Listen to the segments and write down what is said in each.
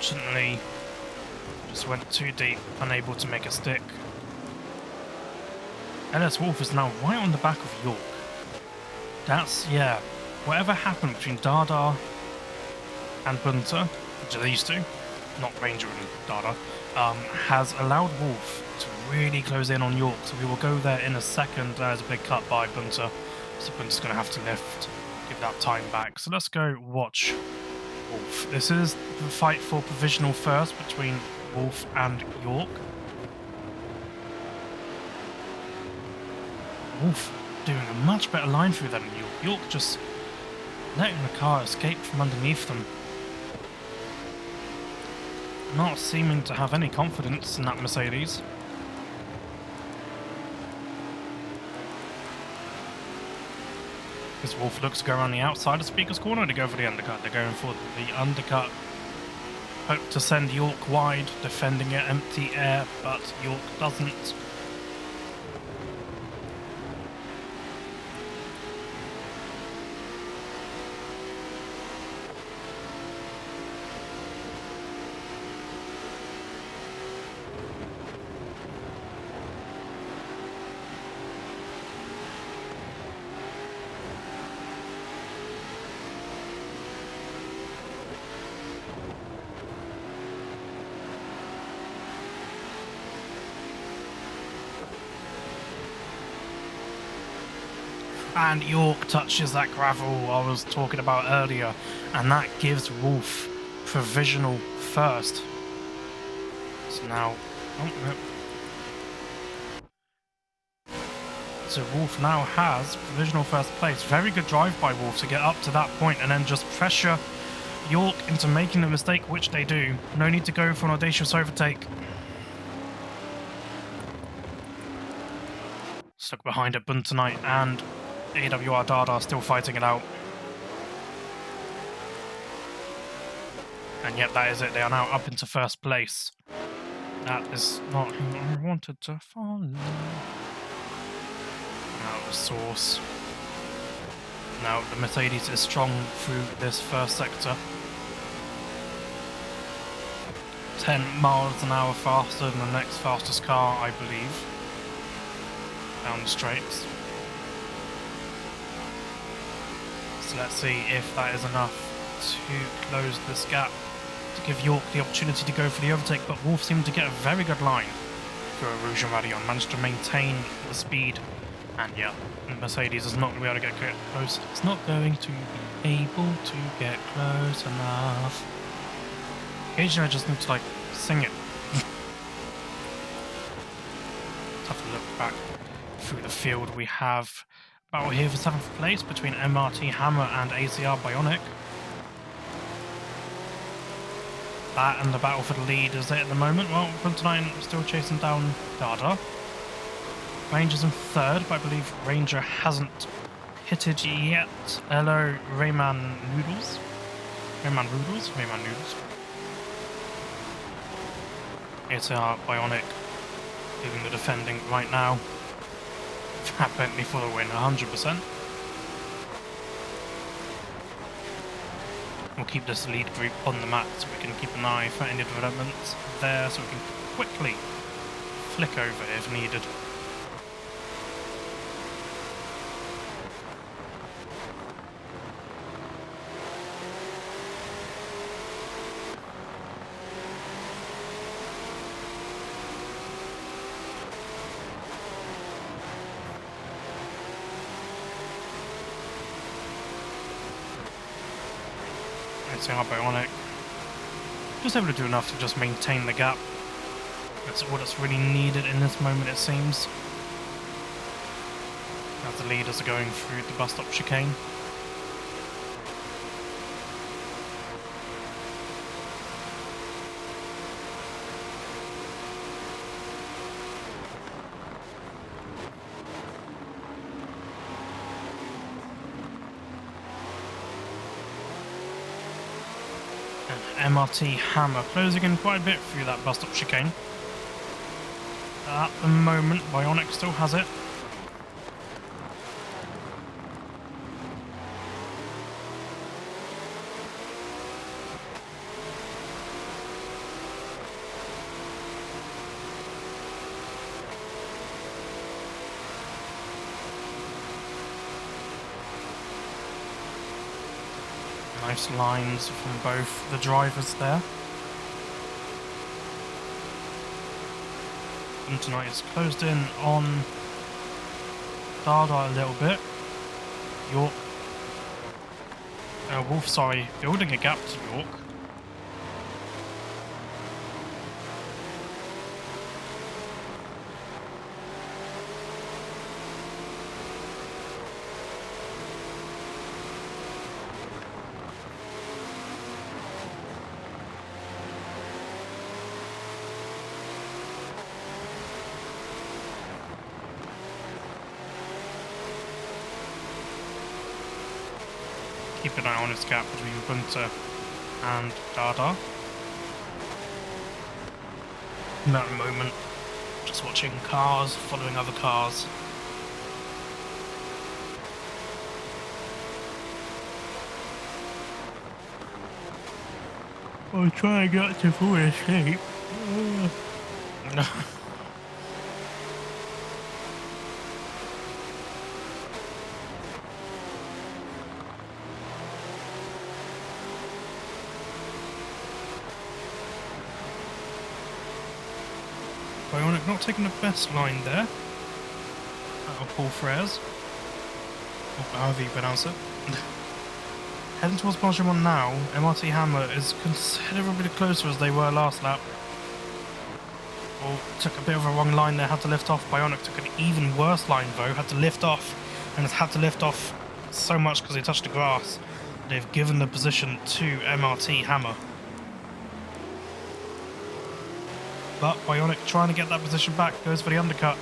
unfortunately just went too deep, unable to make a stick. LS Wolf is now right on the back of York. That's, yeah, whatever happened between Dada and Bunter, which are these two, not Ranger and Dada, has allowed Wolf to really close in on York, so we will go there in a second. There's a big cut by Bunter, so Bunter's going to have to lift, give that time back. So let's go watch Wolf. This is the fight for provisional first between Wolf and York. Wolf doing a much better line through than York. York just letting the car escape from underneath them. Not seeming to have any confidence in that Mercedes. As Wolf looks to go around the outside of Speaker's corner to go for the undercut. They're going for the undercut. Hope to send York wide, defending it, empty air, but York doesn't. And York touches that gravel I was talking about earlier, and that gives Wolf provisional first. So now, so Wolf now has provisional first place. Very good drive by Wolf to get up to that point and then just pressure York into making the mistake, which they do. No need to go for an audacious overtake. Stuck behind at Buntonite and AWR Dada still fighting it out. And yet that is it, they are now up into first place. That is not who I wanted to follow. Now the source. Now the Mercedes is strong through this first sector. 10 miles an hour faster than the next fastest car, I believe. Down the straights. So let's see if that is enough to close this gap, to give York the opportunity to go for the overtake, but Wolf seemed to get a very good line through a Rouge and Radion, managed to maintain the speed, and yeah, Mercedes is not going to be able to get close. It's not going to be able to get close enough. Occasionally I just need to like sing it. Let's have a look back through the field. We have battle here for 7th place between MRT Hammer and ACR Bionic. That and the battle for the lead is it at the moment. Well, Buntonite still chasing down Dada. Ranger's in 3rd, but I believe Ranger hasn't hitted yet. Hello, Rayman Noodles. Rayman Noodles? Rayman Noodles. ACR Bionic doing the defending right now. That Bentley for the win, 100%. We'll keep this lead group on the map so we can keep an eye for any developments there, so we can quickly flick over if needed. Bionic. Just able to do enough to just maintain the gap. That's what it's really needed in this moment, it seems. As the leaders are going through the bus stop chicane. MRT Hammer closing in quite a bit through that bus stop chicane. At the moment, Bionic still has it. Nice lines from both the drivers there. And tonight is closed in on Dada a little bit. York. Wolf, sorry, building a gap to York. Keep an eye on its gap between Bunter and Dada. In that moment, just watching cars, following other cars. I'll try and get to full escape. No. Bionic not taking the best line there. That'll Paul Freres. Or however you pronounce it. Heading towards position 1 now. MRT Hammer is considerably closer as they were last lap. Oh, took a bit of a wrong line there, had to lift off. Bionic took an even worse line though, had to lift off. And has had to lift off so much because they touched the grass. They've given the position to MRT Hammer. But Bionic trying to get that position back, goes for the undercut.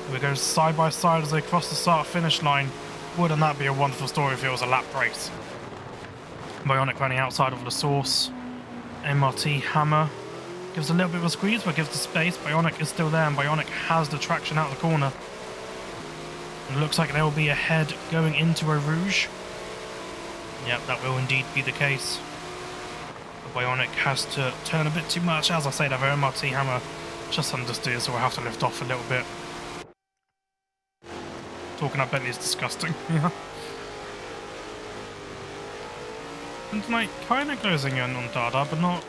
Here we go side by side as they cross the start-finish line. Wouldn't that be a wonderful story if it was a lap race? Bionic running outside of the source. MRT Hammer gives a little bit of a squeeze, but gives the space. Bionic is still there, and Bionic has the traction out of the corner. And it looks like there will be a head going into Eau Rouge. Yep, that will indeed be the case. Bionic has to turn a bit too much. As I say, that MRT Hammer just understeer, so we'll have to lift off a little bit. Talking up Bentley is disgusting. Yeah. And tonight, kind of closing in on Dada, but not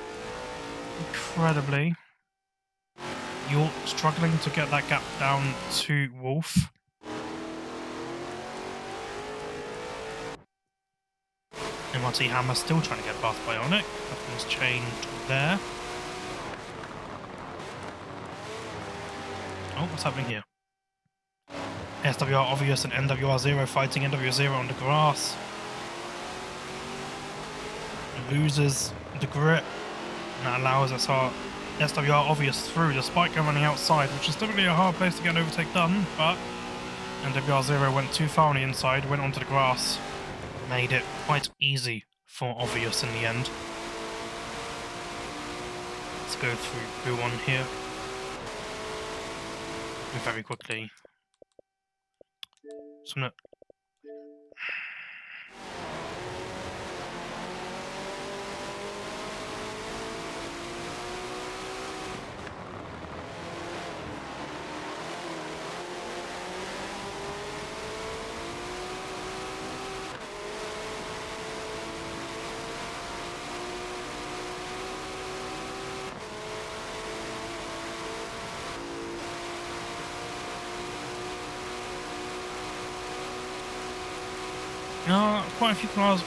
incredibly. York struggling to get that gap down to Wolf. MRT Hammer still trying to get past Bionic. Nothing's changed there. Oh, what's happening here? SWR Obvious and NWR Zero fighting. NWR Zero on the grass. Loses the grip. And that allows SWR Obvious through, despite going running outside, which is typically a hard place to get an overtake done, but NWR Zero went too far on the inside, went onto the grass. Made it quite easy for Obvious in the end. Let's go through Buon here. Very quickly. So quite a few cars,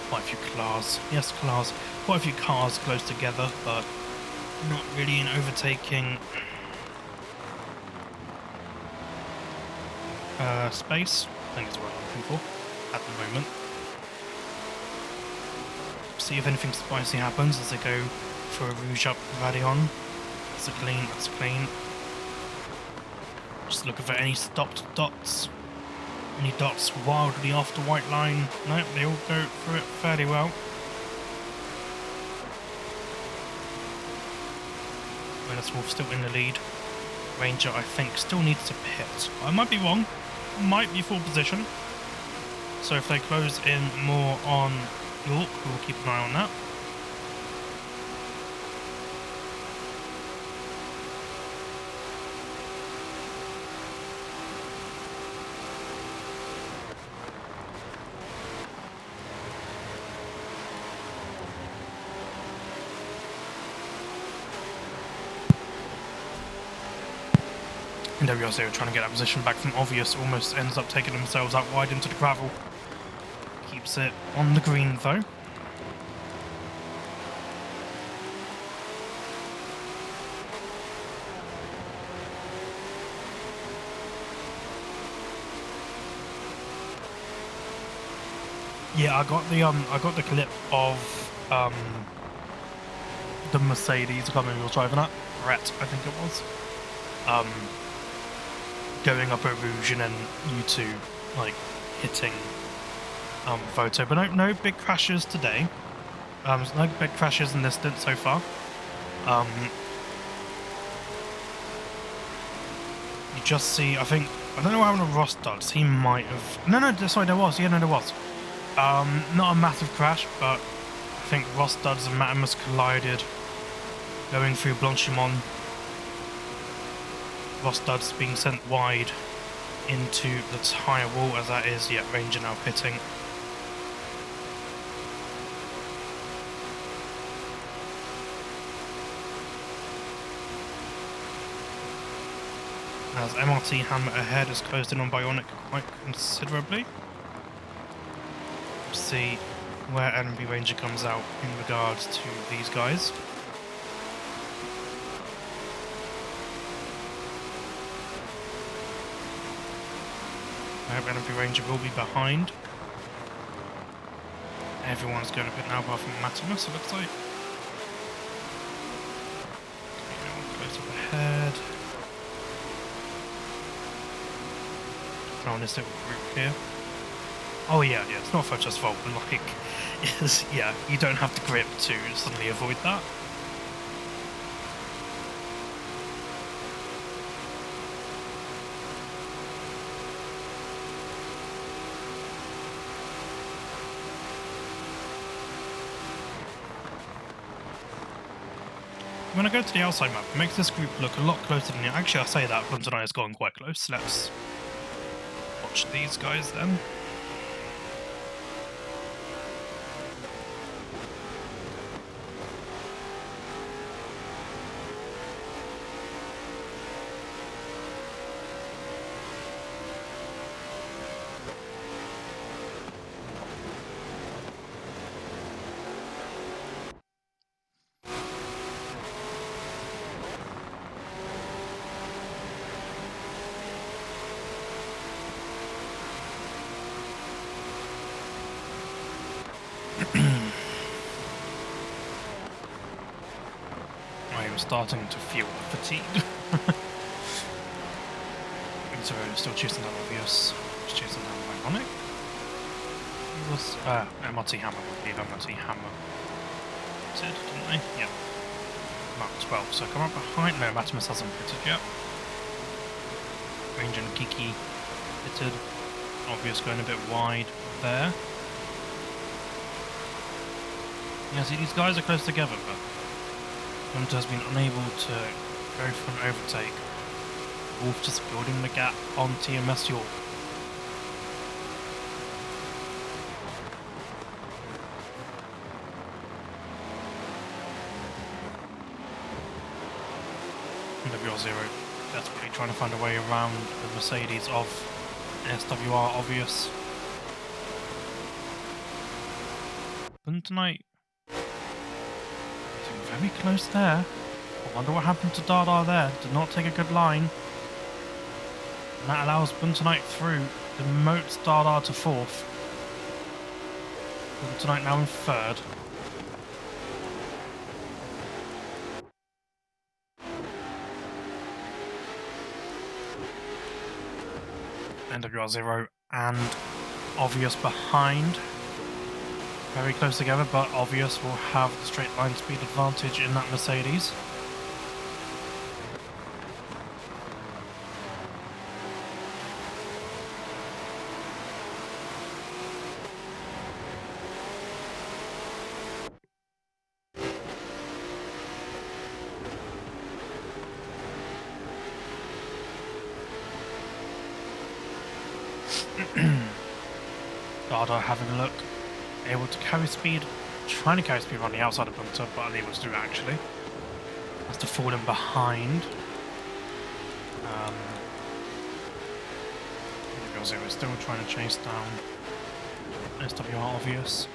quite a few cars close together, but not really an overtaking space, I think is what I'm looking for at the moment. See if anything spicy happens as they go for a Rouge up Radion. That's a clean, that's clean. Just looking for any stopped dots. Any dots wildly off the white line? Nope, they all go through it fairly well. Willis Wolf still in the lead. Ranger, I think, still needs to pit. I might be wrong. Might be full position. So if they close in more on York, we'll keep an eye on that. AWR trying to get that position back from Obvious, almost ends up taking themselves out wide into the gravel. Keeps it on the green though. Yeah, I got the clip of the Mercedes, I can't remember who was driving that, Brett, I think it was. Going up a Rouge and then you two like hitting Photo, but no big crashes today. There's no big crashes in this stint so far. You just see, I don't know what happened to Ross Dodds. He might have. No, sorry, there was. Yeah, no, there was. Not a massive crash, but I think Ross Dodds and Matimus collided going through Blanchimont. Ross Dodds being sent wide into the tyre wall, as that is, yeah, Ranger now pitting. As MRT Hammer ahead is closed in on Bionic quite considerably. See where NB Ranger comes out in regards to these guys. I hope NB Ranger will be behind. Everyone's going a bit now apart from Matimus, it looks like. Close up ahead. On this little group here. Oh yeah, it's not Photo's fault, but like, yeah, you don't have the grip to suddenly avoid that. When I go to the outside map, it makes this group look a lot closer than it. Actually, I say that, but tonight has gone quite close. Let's watch these guys then. Starting to feel fatigued. So still chasing down Obvious. Just chasing down Bionic. He was MRT Hammer, I believe MRT Hammer did, didn't they? Yeah. Mark 12. So come up behind. No, Matimus hasn't pitted yet. Ranger and Kiki pitted. Obvious going a bit wide there. Yeah, see, these guys are close together, but Hunter has been unable to go for an overtake. Wolf just building the gap on TMS York. AWR desperately trying to find a way around the Mercedes of SWR Obvious. But tonight, very close there. I wonder what happened to Dada there. Did not take a good line. And that allows Buntonite through. Demotes Dada to 4th. Buntonite now in 3rd. NWR0 and Obvious behind. Very close together, but Obvious will have the straight line speed advantage in that Mercedes. Dada having a look. Able to carry speed, trying to carry speed around the outside of Bunter, but unable to do it actually. Has to fall in behind. because it was still trying to chase down AWR Obvious.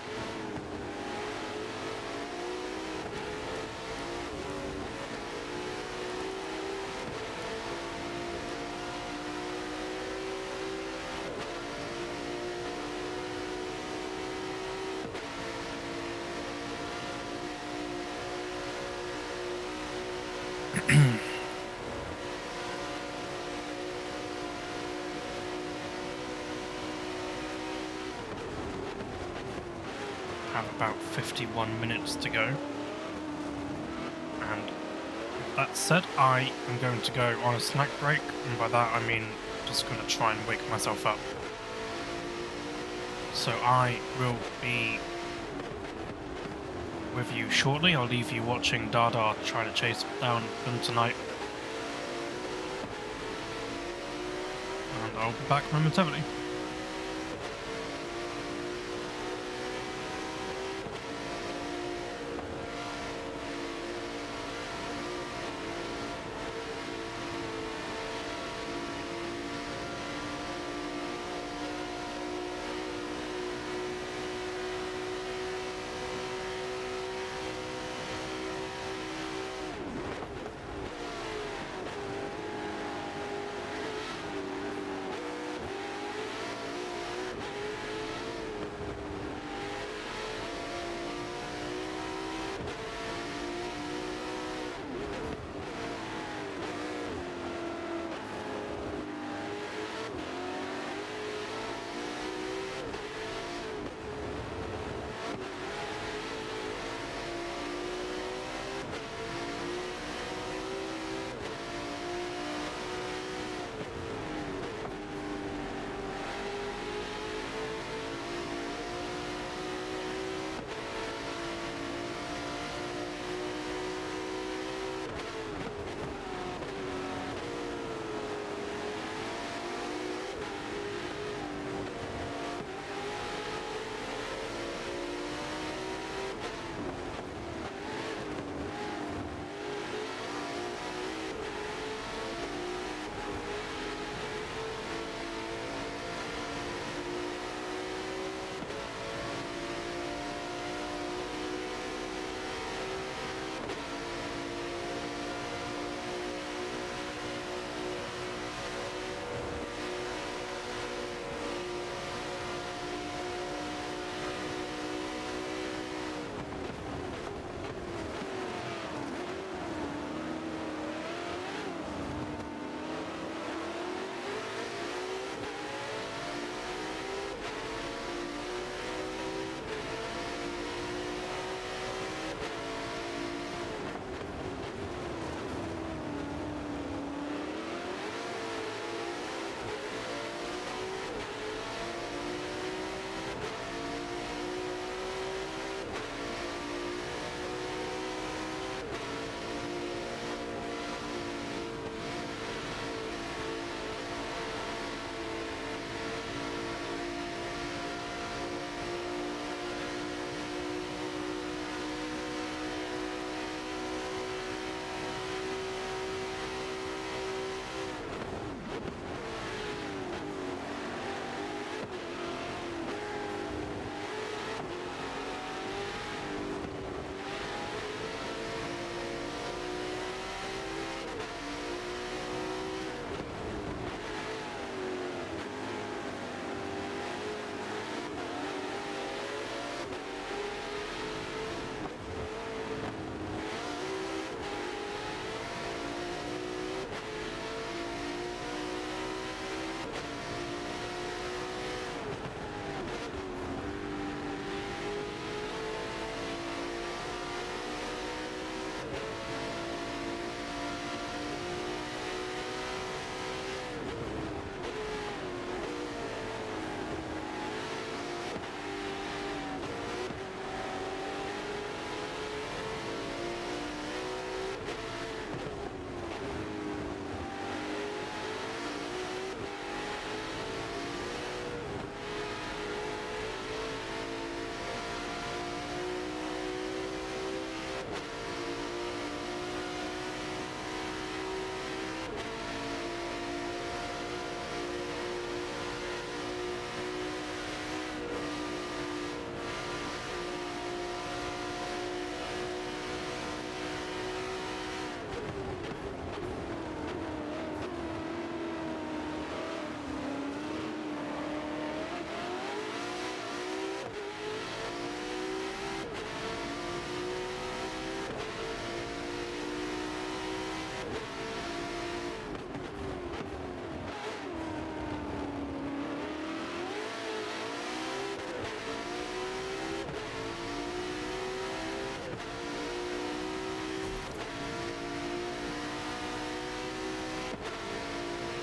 Have about 51 minutes to go. And that said, I am going to go on a snack break, and by that I mean just going to try and wake myself up. So I will be with you shortly. I'll leave you watching Dada try to chase down them tonight. And I'll be back momentarily.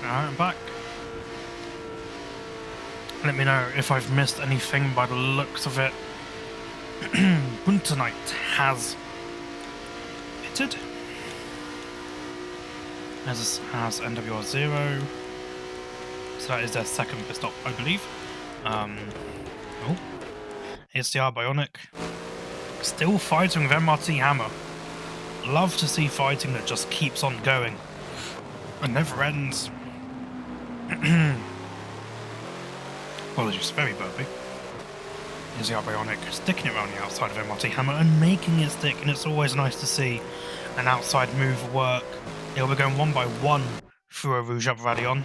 I'm back. Let me know if I've missed anything by the looks of it. Buntenite has pitted, as has NWR 0. So that is their second pit stop, I believe. Oh, HDR Bionic still fighting with MRT Hammer. Love to see fighting that just keeps on going and never ends. Apologies, very burpy. HDR Bionic sticking it around the outside of MRT Hammer and making it stick, and it's always nice to see an outside move work. He'll be going 1 by 1 through a Rouge Up Radion.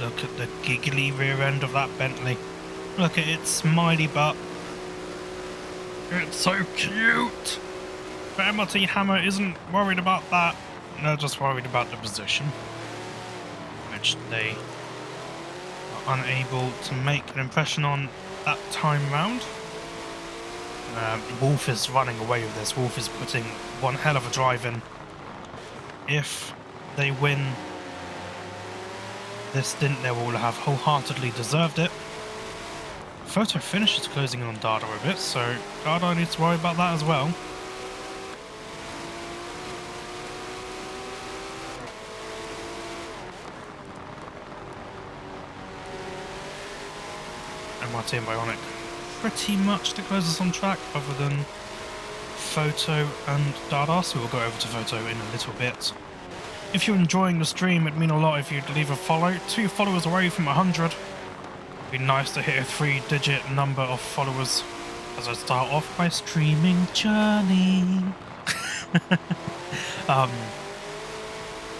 Look at the giggly rear end of that Bentley. Look at its smiley butt. It's so cute! But MRT Hammer isn't worried about that. They're just worried about the position, which they are unable to make an impression on that time round. Wolf is running away with this. Wolf is putting one hell of a drive in. If they win this stint, they will have wholeheartedly deserved it. Photo finish is closing in on Dada a bit, so Dada needs to worry about that as well. MRT and Bionic pretty much the closest on track, other than Photo and Dada, so we'll go over to Photo in a little bit. If you're enjoying the stream, it'd mean a lot if you'd leave a follow. 2 followers away from 100. It'd be nice to hit a 3-digit number of followers as I start off my streaming journey.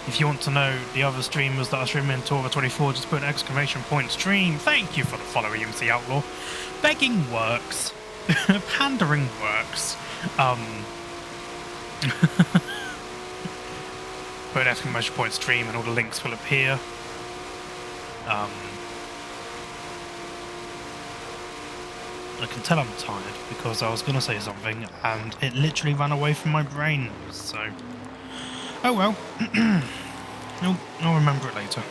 If you want to know the other streamers that are streaming Tora 24, just put an exclamation point stream. Thank you for the follow, MC Outlaw. Begging works. Pandering works. Put an exclamation point stream and all the links will appear. I can tell I'm tired because I was going to say something and it literally ran away from my brain, so... Oh well. I'll remember it later.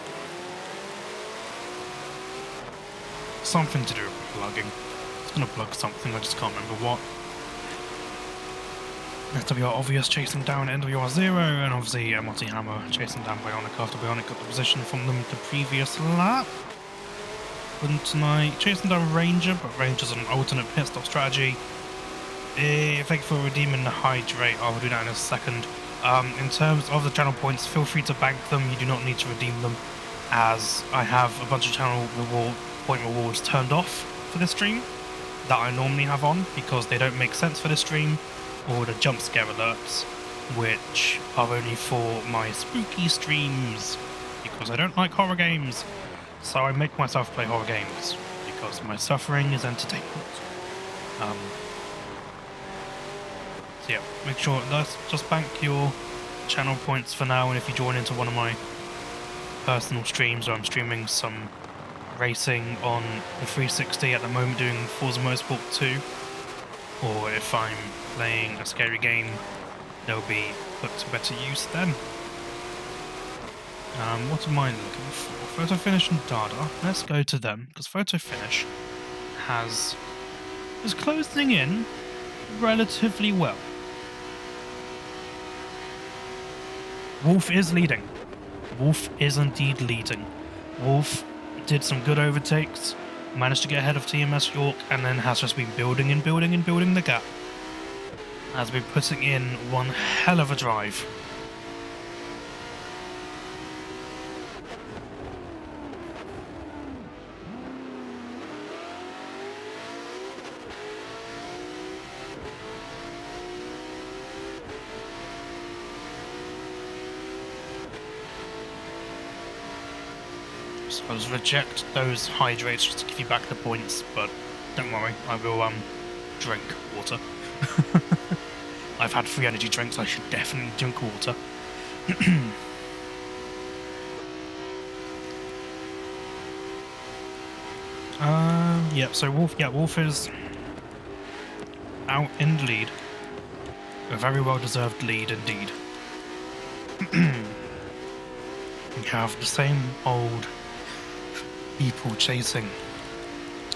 Something to do with plugging. I was going to plug something, I just can't remember what. AWR Obvious chasing down NWR 0, and obviously MRT Hammer chasing down Bionic after Bionic got the position from them the previous lap. And tonight, chasing down Ranger, but Ranger's an alternate pit stop strategy. Thank you for redeeming the hydrate. I will do that in a second. In terms of the channel points, feel free to bank them. You do not need to redeem them, as I have a bunch of channel point rewards turned off for this stream that I normally have on because they don't make sense for this stream, or the jump scare alerts, which are only for my spooky streams because I don't like horror games. So I make myself play horror games because my suffering is entertainment. So yeah, make sure let's just bank your channel points for now, and if you join into one of my personal streams where I'm streaming some racing on the 360 at the moment doing Forza Motorsport 2, or if I'm playing a scary game, they'll be put to better use then. What am I looking for? Photo Finish and Dada. Let's go to them, because Photo Finish is closing in relatively well. Wolf is leading. Wolf is indeed leading. Wolf did some good overtakes, managed to get ahead of TMS York, and then has just been building and building and building the gap. Has been putting in one hell of a drive. So I'll just reject those hydrates just to give you back the points, but don't worry, I will drink water. I've had 3 energy drinks, I should definitely drink water. Yep, so Wolf is out in the lead. A very well-deserved lead indeed. We have the same old people chasing.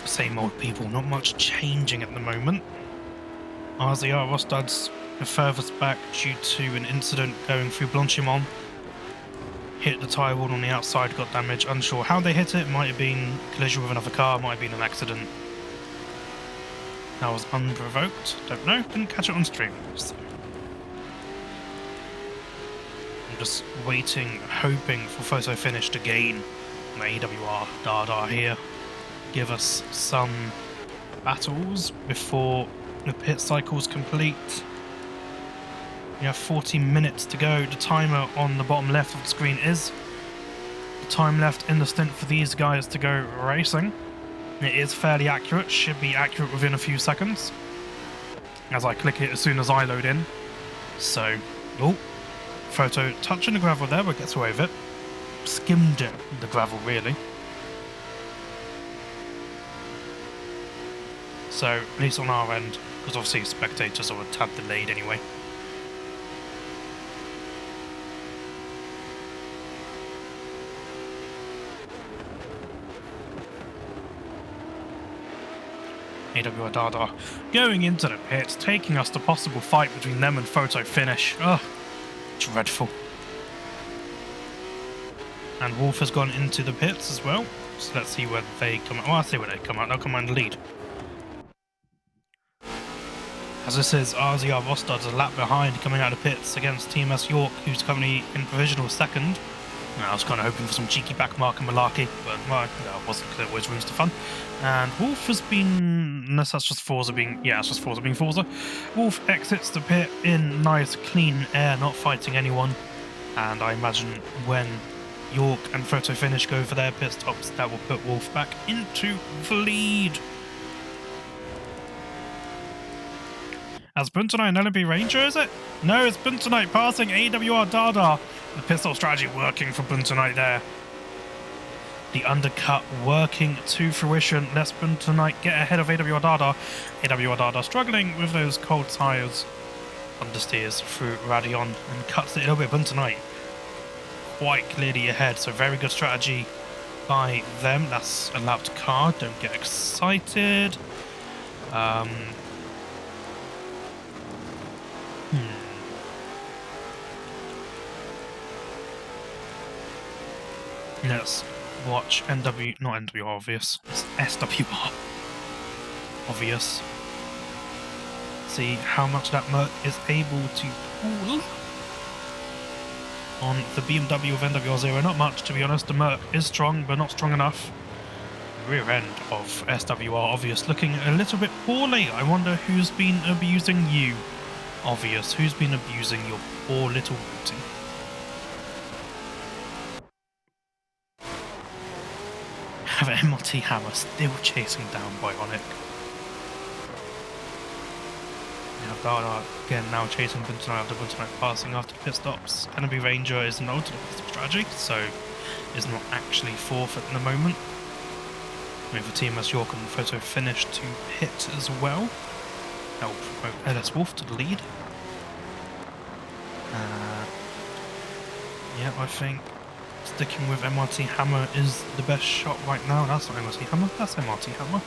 Same old people, not much changing at the moment. AWR Rostad's the furthest back due to an incident going through Blanchimont. Hit the tyre wall on the outside, got damage. Unsure how they hit it. Might have been collision with another car, might have been an accident. That was unprovoked. Don't know, didn't catch it on stream. So I'm just waiting, hoping for photo finish to gain on AWR Dada here. Give us some battles before the pit cycle's complete. We have 40 minutes to go. The timer on the bottom left of the screen is the time left in the stint for these guys to go racing. It is fairly accurate, should be accurate within a few seconds. As I click it as soon as I load in. So, oh, photo touching the gravel there, but gets away with it. Skimmed the gravel really. So, at least on our end, because obviously spectators are a tad delayed anyway. AWR Dada going into the pits, taking us to possible fight between them and photo finish. Ugh, dreadful. And Wolf has gone into the pits as well, so let's see where they come out. Oh, I see where they come out. They'll come out in the lead. As this is AWR Rostad's a lap behind coming out of the pits against Team S York, who's currently in provisional second. I was kind of hoping for some cheeky backmark and malarkey, but well, that wasn't clear. Always rooms to fun. And Wolf has been, unless that's just Forza being, yeah, it's just Forza being Forza. Wolf exits the pit in nice clean air, not fighting anyone. And I imagine when York and Photo Finish go for their pit stops, that will put Wolf back into the lead. As Buntonite and LMP Ranger, is it? No, it's Buntonite passing AWR Dada. The pit stop strategy working for Buntonite there. The undercut working to fruition. Let's Buntonite get ahead of AWR Dada. AWR Dada struggling with those cold tyres. Understeers through Radion and cuts it a little bit. Buntonite quite clearly ahead, so very good strategy by them. That's a lapped car, don't get excited. Let's watch NW, not NWR obvious, it's SWR obvious. See how much that Merc is able to pull on the BMW of NWR0. Not much, to be honest. The Merc is strong, but not strong enough. The rear end of SWR obvious looking a little bit poorly. I wonder who's been abusing you, obvious. Who's been abusing your poor little booty? Have MRT Hammer still chasing down Bionic. We have Dada again now chasing Buntonite after Buntonite passing after pit stops. Enemy Ranger is an alternate strategy, so is not actually fourth at the moment. We have a Team S York and Photo Finish to pit as well. Help promote LS Wolf to the lead. Yeah, I think sticking with MRT Hammer is the best shot right now. That's not MRT Hammer, that's MRT Hammer.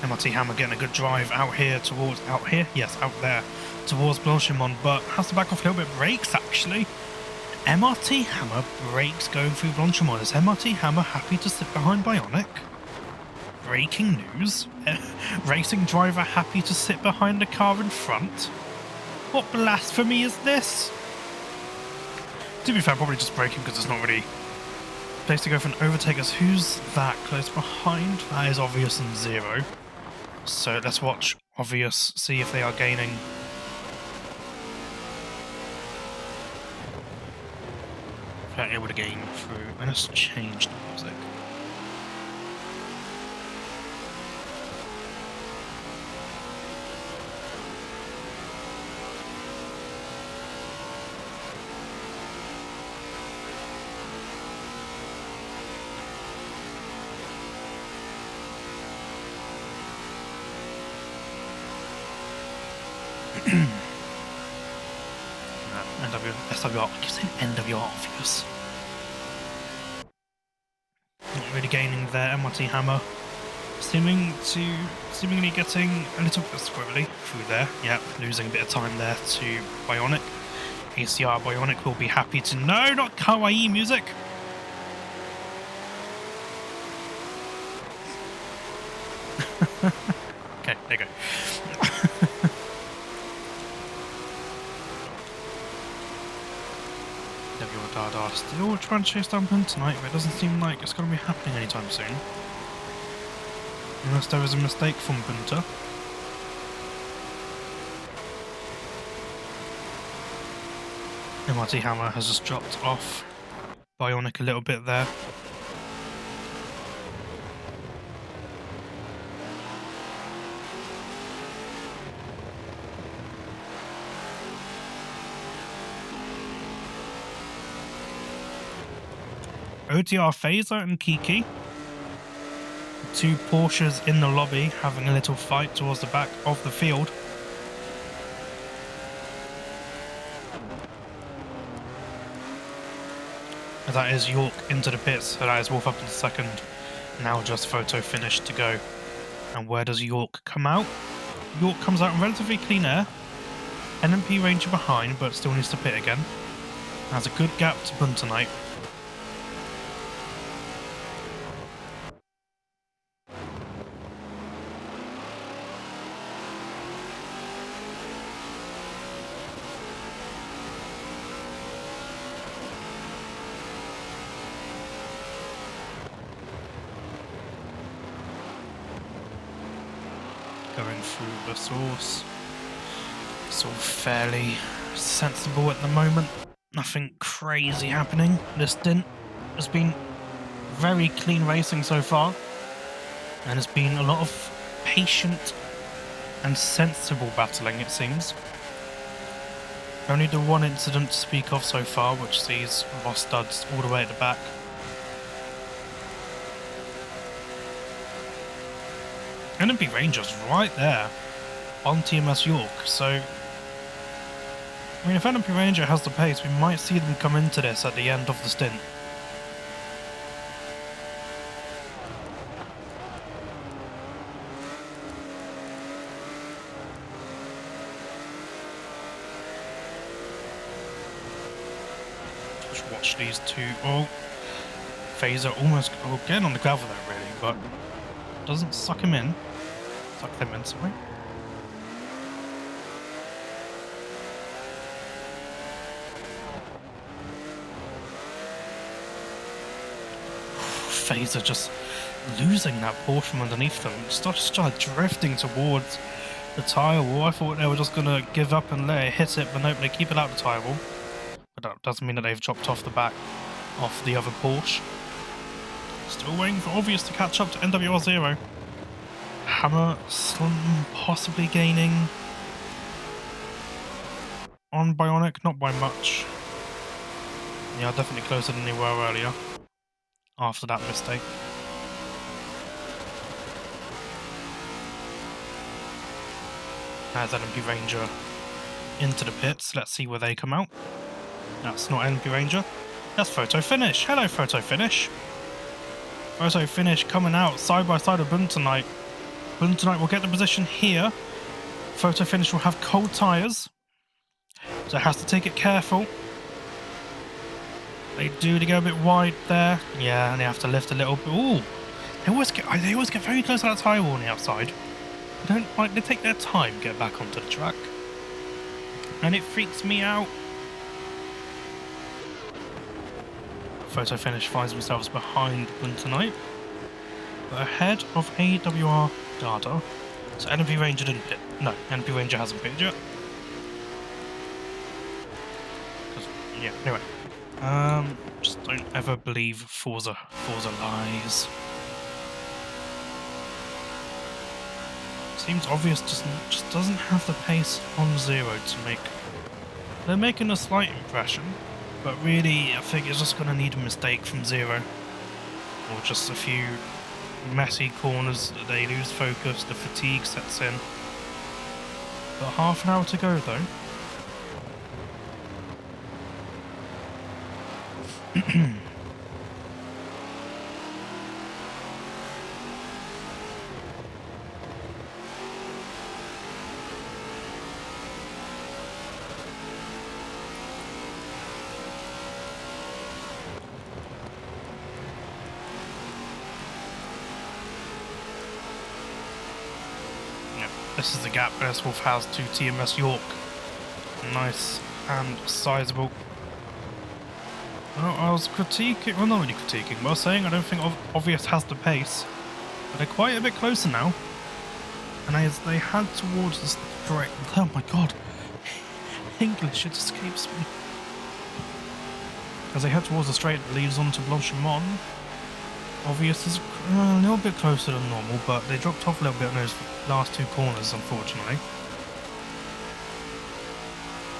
MRT Hammer getting a good drive out here towards, yes, out there towards Blanchimont, but has to back off a little bit. Brakes actually. MRT Hammer brakes going through Blanchimont. Is MRT Hammer happy to sit behind Bionic? Breaking news. Racing driver happy to sit behind the car in front? What blasphemy is this? To be fair, probably just braking because it's not really place to go for an overtake. As who's that close behind? That is Obvious and Zero. So let's watch Obvious, see if they are gaining. If they're able to gain through. And let's change the music. SWR, I keep saying NWR, obvious. Not really gaining there. MRT Hammer seemingly getting a little bit squirrely through there. Yeah, losing a bit of time there to Bionic. ACR Bionic will be happy to know, not kawaii music. Okay, there you go. AWR Dada still trying to chase down Pun tonight, but it doesn't seem like it's going to be happening anytime soon. Unless there was a mistake from Punta. MRT Hammer has just dropped off Bionic a little bit there. OTR Phaser and Kiki. Two Porsches in the lobby having a little fight towards the back of the field. That is York into the pits, so that is Wolf up in second. Now just photo finish to go. And where does York come out? York comes out in relatively clean air. NMP Ranger behind, but still needs to pit again. Has a good gap to Bun tonight. Going through the source. It's all fairly sensible at the moment. Nothing crazy happening. This stint has been very clean racing so far. And it's been a lot of patient and sensible battling, it seems. Only the one incident to speak of so far, which sees Ross Studs all the way at the back. NMP Rangers right there on TMS York, so I mean, if NMP Ranger has the pace, we might see them come into this at the end of the stint. Just watch these two. Oh, Phaser almost getting on the gravel there, really, but doesn't suck him in. Suck them in, sorry. Phaser just losing that Porsche from underneath them. Started drifting towards the tyre wall. I thought they were just going to give up and let it hit it, but nope, they keep it out the tyre wall. But that doesn't mean that they've dropped off the back of the other Porsche. Still waiting for Obvious to catch up to NWR 0. Hammer possibly gaining on Bionic, not by much. Yeah, definitely closer than they were earlier after that mistake. As NMP Ranger into the pits, let's see where they come out. That's not NMP Ranger, that's Photo Finish. Hello, Photo Finish. Photo Finish coming out side by side with Bun tonight. Bun tonight will get the position here. Photo Finish will have cold tyres, so it has to take it careful. They go a bit wide there. Yeah, and they have to lift a little bit. Ooh, they always get very close to that tyre wall on the outside. They take their time to get back onto the track, and it freaks me out. Photo Finish finds themselves behind Bun tonight, but ahead of AWR Dada. So NMP Ranger didn't pit. No, NMP Ranger hasn't pitted yet. Yeah, anyway. Just don't ever believe Forza lies. Seems Obvious just doesn't have the pace on zero to make. They're making a slight impression, but really I think it's just going to need a mistake from zero, or just a few messy corners that they lose focus, the fatigue sets in. But half an hour to go though. This is the gap Wolf has to TMS York. Nice and sizable. Well, I was critiquing, well, not really critiquing, but I was saying I don't think Obvious has the pace. But they're quite a bit closer now. And as they head towards the straight, oh my god, English, it escapes me. As they head towards the straight that leads on to Blanchimont, Obvious is a little bit closer than normal, but they dropped off a little bit on those last two corners, unfortunately.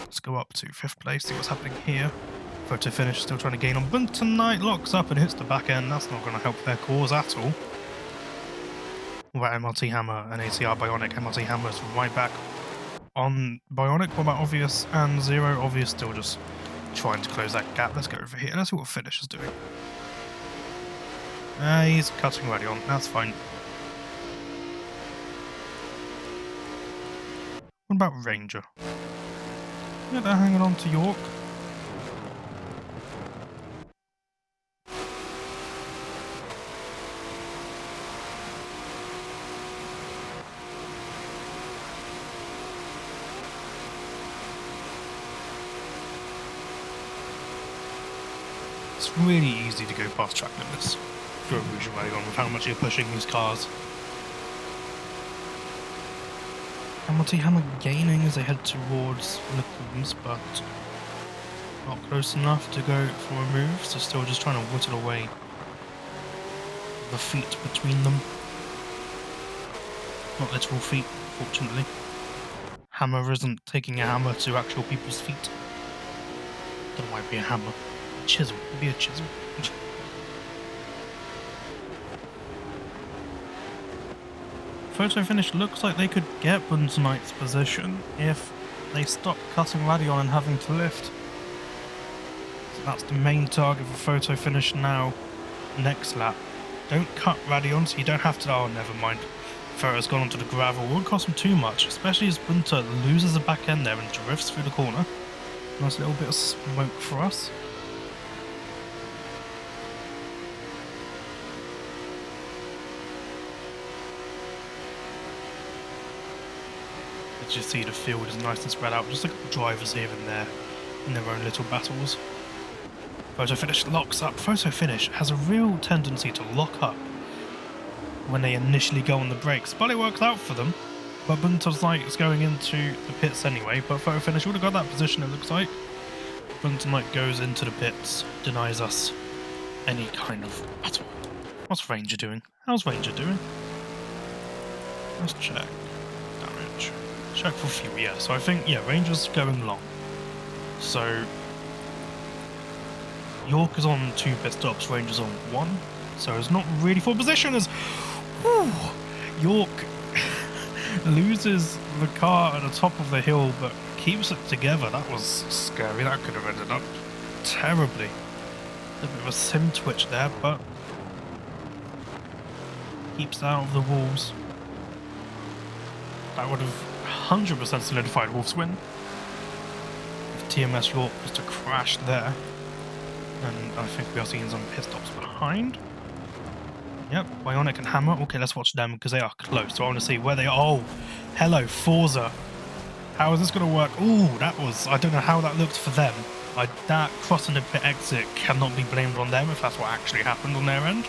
Let's go up to 5th place, see what's happening here. Photo finish, still trying to gain on, but tonight locks up and hits the back end. That's not going to help their cause at all. What about MRT Hammer and ACR Bionic? MRT Hammer is right back on Bionic. What about Obvious and Zero? Obvious still just trying to close that gap. Let's go over here. Let's see what Finish is doing. He's cutting Radion. That's fine. What about Ranger? Yeah, they're hanging on to York. It's really easy to go fast track limits for a Rouge Radion with how much you're pushing these cars. MRT Hammer gaining as they head towards Lacoons, but not close enough to go for a move, so still just trying to whittle away the feet between them. Not literal feet, fortunately. Hammer isn't taking a hammer to actual people's feet. That might be a hammer. Chisel, it'd be a chisel. Photo finish looks like they could get Buntonite's position if they stop cutting Radion and having to lift. So that's the main target for photo finish now. Next lap. Don't cut Radion, so you don't have to. Oh, never mind. Photo's gone onto the gravel. Won't cost him too much, especially as Bunta loses the back end there and drifts through the corner. Nice little bit of smoke for us. As you see, the field is nice and spread out, just like drivers here and there in their own little battles. Photo finish locks up. Photo finish has a real tendency to lock up when they initially go on the brakes, but it works out for them. But Buntonite is going into the pits anyway, but photo finish would have got that position, it looks like. Buntonite goes into the pits, denies us any kind of battle. What's Ranger doing? How's Ranger doing? Let's check. Damage. Check for fuel, yeah. So I think, yeah, Ranger's going long. So York is on 2 pit stops, Ranger's on 1. So it's not really full position as York loses the car at the top of the hill but keeps it together. That was scary. That could have ended up terribly. A bit of a sim twitch there, but keeps out of the walls. That would have 100% solidified Wolf's win if TMS York was to crash there. And I think we are seeing some pit stops behind. Yep, Bionic and Hammer. Okay, let's watch them because they are close. So I want to see where they are. Oh, hello, Forza. How is this going to work? Oh, that was... I don't know how that looked for them. That crossing the pit exit cannot be blamed on them if that's what actually happened on their end.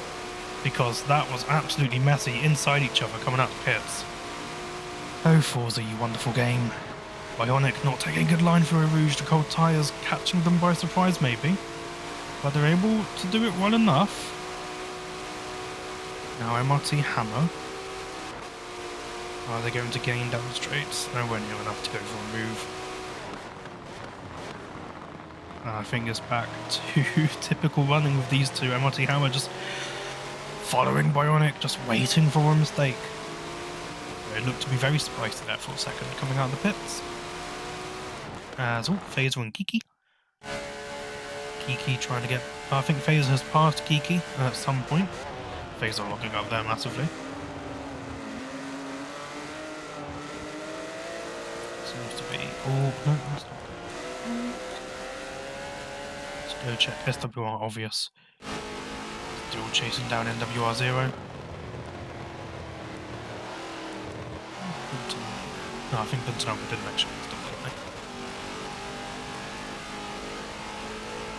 Because that was absolutely messy inside each other coming out the pits. Oh, Forza, you wonderful game. Bionic not taking a good line for a Rouge. The cold tyres catching them by surprise, maybe. But they're able to do it well enough. Now MRT Hammer. Are they going to gain down the straights? Nowhere near enough to go for a move. I think it's back to typical running with these two. MRT Hammer just following Bionic, just waiting for a mistake. It looked to be very spicy there for a second, coming out of the pits. As Phaser and Kiki. Kiki trying to get I think Phaser has passed Kiki at some point. Phaser locking up there massively. Seems to be... Oh, no, that's not good. Let's go check SWR obvious. Still chasing down NWR 0. No, I think Bentonova did mention stuff, didn't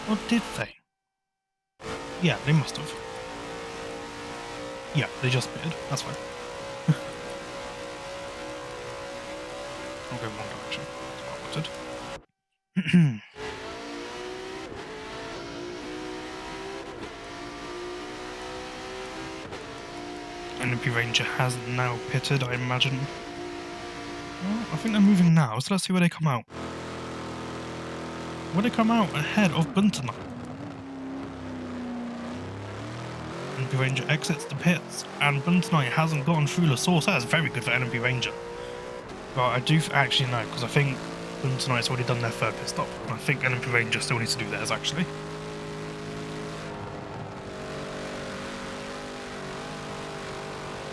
they? Or did they? Yeah, they must have. Yeah, they just pitted. That's fine. I'll go wrong direction. That's what I wanted. NP Ranger has now pitted, I imagine. Well, I think they're moving now, so let's see where they come out. Where they come out ahead of Bunter. NP Ranger exits the pits, and Bunter hasn't gotten through the source. That is very good for NP Ranger. But I do actually know, because I think Bunter has already done their third pit stop, and I think NP Ranger still needs to do theirs actually.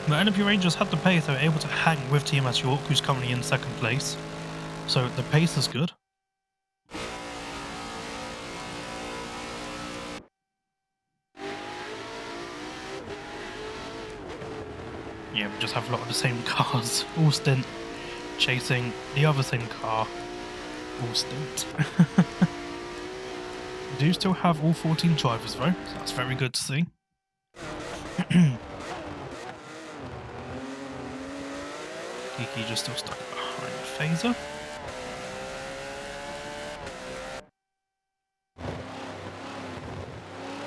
But NP Rangers had the pace, they were able to hang with TMS York, who's currently in second place. So the pace is good. Yeah, we just have a lot of the same cars, all stint, chasing the other same car, all stint. We do still have all 14 drivers though, so that's very good to see. Kiki just still stuck behind Phaser.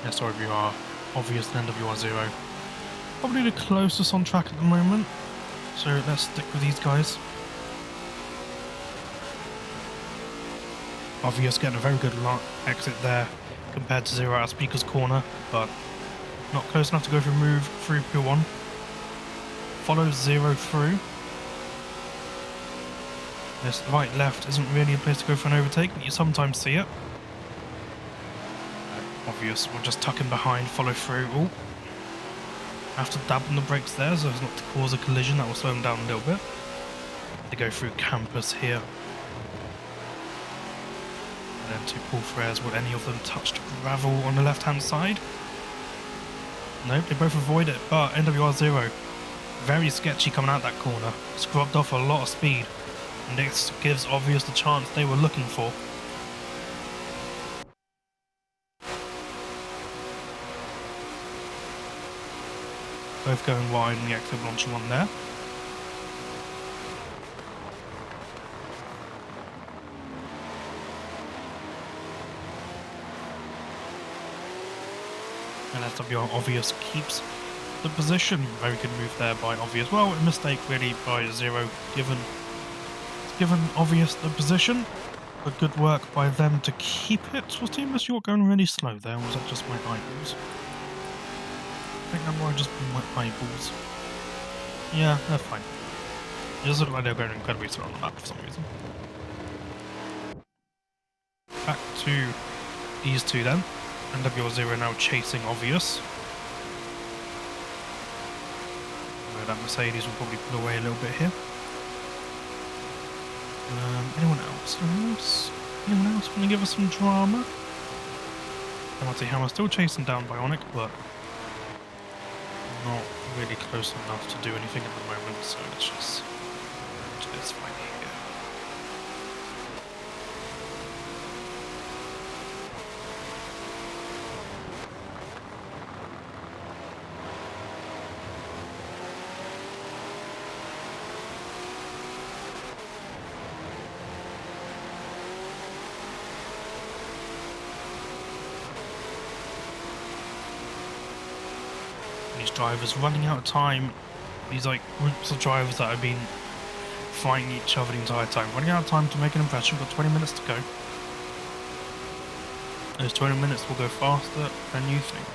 SWR obvious and NWR 0. Probably the closest on track at the moment, so let's stick with these guys. Obvious getting a very good exit there compared to 0 out of Speaker's corner, but not close enough to go through move through P1. Follows 0 through. This right left isn't really a place to go for an overtake, but you sometimes see it. Obvious, we'll just tuck in behind, follow through. Ooh. Have to dab on the brakes there so as not to cause a collision, that will slow them down a little bit. They go through campus here. And then to Paul Freres, will any of them touch the gravel on the left hand side? Nope, they both avoid it, but NWR 0, very sketchy coming out that corner. Scrubbed off a lot of speed, and this gives Obvious the chance they were looking for. Both going wide in the exit launch one there. And SWR Obvious keeps the position. Very good move there by Obvious. Well, a mistake really by 0, given Obvious the position. But good work by them to keep it. Was TMS York going really slow there, or was that just my eyeballs? I think that might just be my eyeballs. Yeah, they're fine. It doesn't look like they're going incredibly slow on the map for some reason. Back to these two then. NWR 0 now chasing Obvious. That Mercedes will probably pull away a little bit here. Anyone else? Anyone else want to give us some drama? MRT Hammer still chasing down Bionic, but not really close enough to do anything at the moment, so let's just do this fine here. These drivers running out of time. These like groups of drivers that have been fighting each other the entire time, running out of time to make an impression. We've got 20 minutes to go. Those 20 minutes will go faster than you think.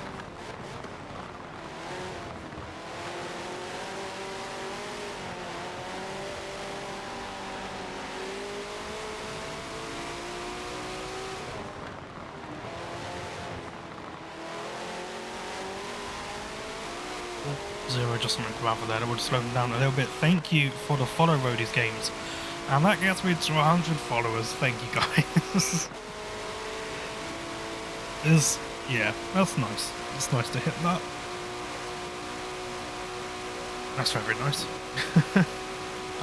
Zero just something gravel there that would slow them down a little bit. Thank you for the follow Roadies games. And that gets me to 100 followers. Thank you guys. Yeah, that's nice. It's nice to hit that. That's very nice.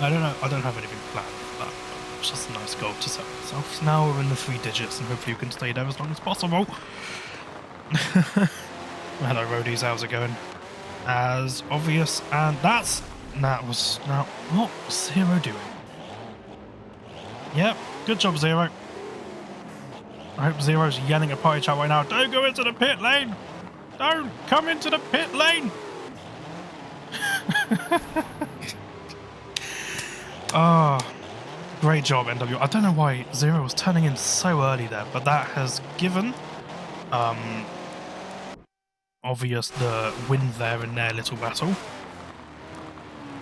I don't have anything planned for that, but it's just a nice goal to set myself. So now we're in the 3 digits and hopefully we can stay there as long as possible. Hello Roadies, how's it going? As obvious, and that was now what was Zero doing? Yep, good job Zero. I hope Zero's yelling at party chat right now. Don't go into the pit lane! Don't come into the pit lane! Oh, great job NW. I don't know why Zero was turning in so early there, but that has given obvious the win there in their little battle.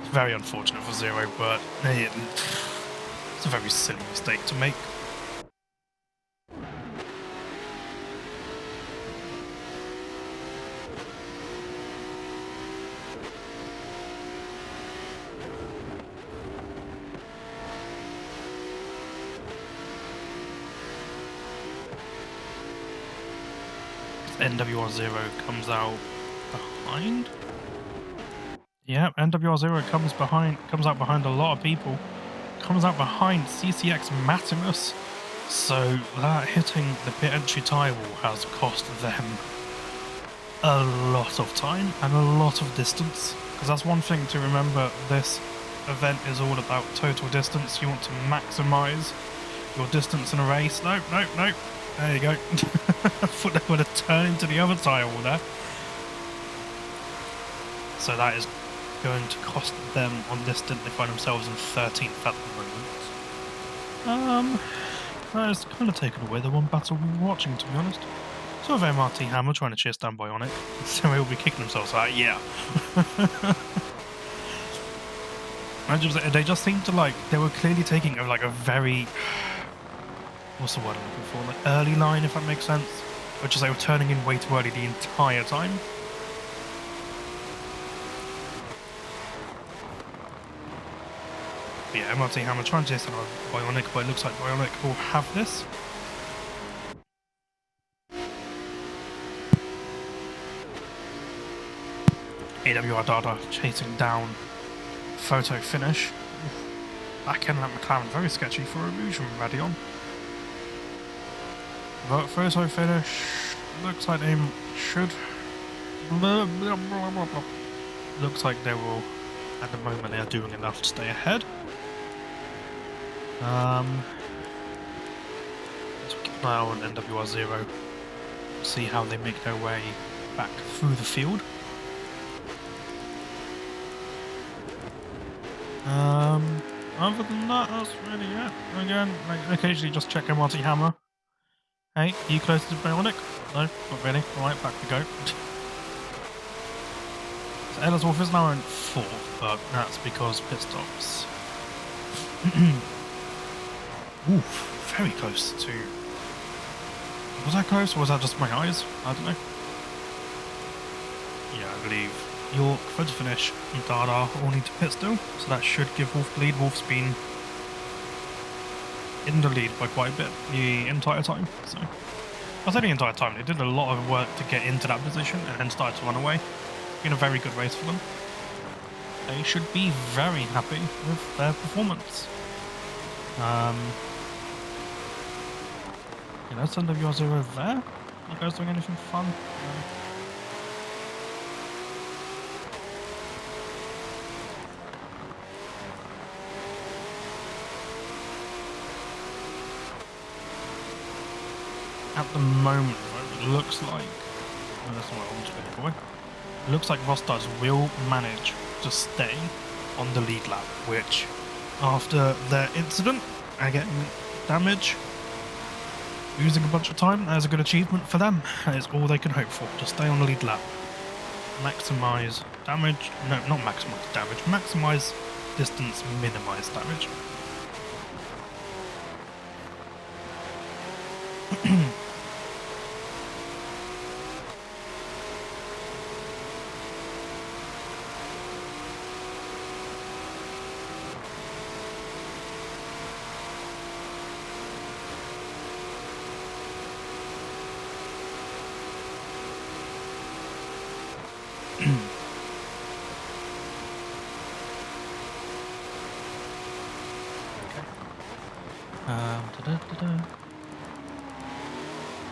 It's very unfortunate for Zero, but it's a very silly mistake to make. NWR Zero comes out behind. Yeah, NWR Zero comes out behind a lot of people. Comes out behind CCX Matimus. So that hitting the pit entry tire wall has cost them a lot of time and a lot of distance. Because that's one thing to remember, this event is all about total distance. You want to maximise your distance in a race. Nope. There you go. I thought they would have turned into the other tyre wall there. So that is going to cost them on this stint. They find themselves in 13th at the moment. That has kind of taken away the one battle we were watching, to be honest. So of MRT Hammer trying to chase down Bionic. So he'll be kicking themselves out, yeah. They just seemed to they were clearly taking like a very... What's the word I'm looking for? Like early line, if that makes sense. Which is they were turning in way too early the entire time. But yeah, MRT Hammer trying to chase down Bionic, but it looks like Bionic will have this. AWR Dada chasing down Photo Finish. Back end that McLaren, very sketchy for Illusion Radion. But Photo Finish looks like they should. Looks like they will, at the moment, they are doing enough to stay ahead. Let's keep an eye on NWR Zero. See how they make their way back through the field. Other than that, that's really it. Again, occasionally just check MRT Hammer. Hey, are you close to Bionic? No, not really. Alright, back we go. So Ellsworth is now in 4th, but that's because pit stops. Oof, very close to... Was that close, or was that just my eyes? I don't know. Yeah, I believe York, Photo Finish, and Dada all need to pit still, so that should give Wolf the lead. Wolf's been in the lead by quite a bit the entire time, so... I say the entire time, they did a lot of work to get into that position and then started to run away. It's been a very good race for them. They should be very happy with their performance. You know, NWR Zero there? You guys doing anything fun? At the moment, it looks like... Oh, that's not what I want to be going. It looks like Vostars will manage to stay on the lead lap, which, after their incident, and getting damage, losing a bunch of time, that is a good achievement for them. That is all they can hope for, to stay on the lead lap. Maximise damage... No, not maximise damage. Maximise distance, minimise damage.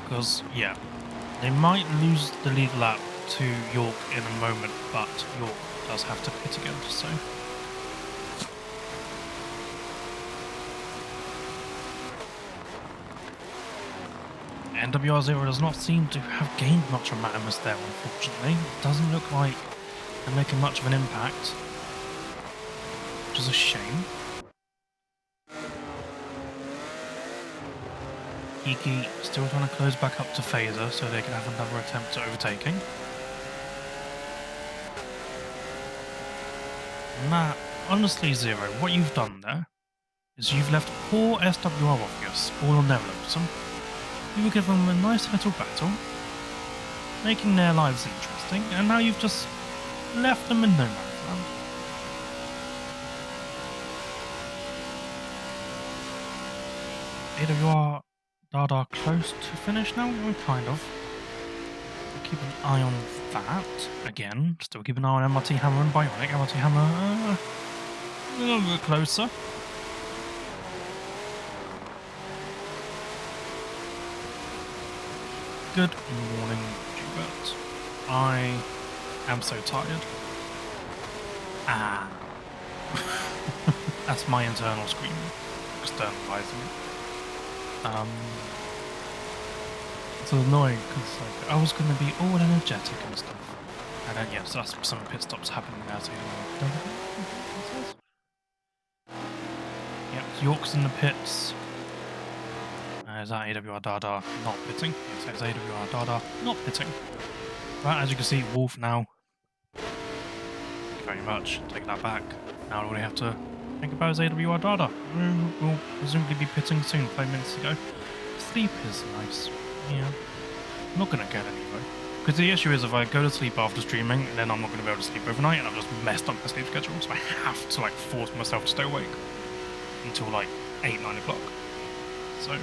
Because, yeah, they might lose the lead lap to York in a moment, but York does have to pit again, so... NWR 0 does not seem to have gained much momentum there, unfortunately. It doesn't look like they're making much of an impact, which is a shame. Iki still trying to close back up to Phaser so they can have another attempt at overtaking. Nah, honestly, Zero, what you've done there is you've left poor SWR obvious, or Neverlonesome. You were giving them a nice little battle, making their lives interesting, and now you've just left them in no man's land. AWR Dada close to finish now? Kind of. We'll keep an eye on that. Again, still keep an eye on MRT Hammer and Bionic. MRT Hammer a little bit closer. Good morning, Hubert. I am so tired. Ah. That's my internal scream. Externalizing it. It's annoying because like, I was going to be all energetic and stuff. And then, yes, that's some pit stops happening now. So yep, York's in the pits. Is that AWR Dada not pitting? Yes, it's AWR Dada not pitting. But as you can see, Wolf now. Thank you very much. Take that back. Now all we have to think about is AWR Dada, who will presumably be pitting soon, 5 minutes ago. Sleep is nice. Yeah. I'm not going to get anywhere. Because the issue is if I go to sleep after streaming, then I'm not going to be able to sleep overnight, and I've just messed up my sleep schedule, so I have to like force myself to stay awake until like 8, 9 o'clock. So...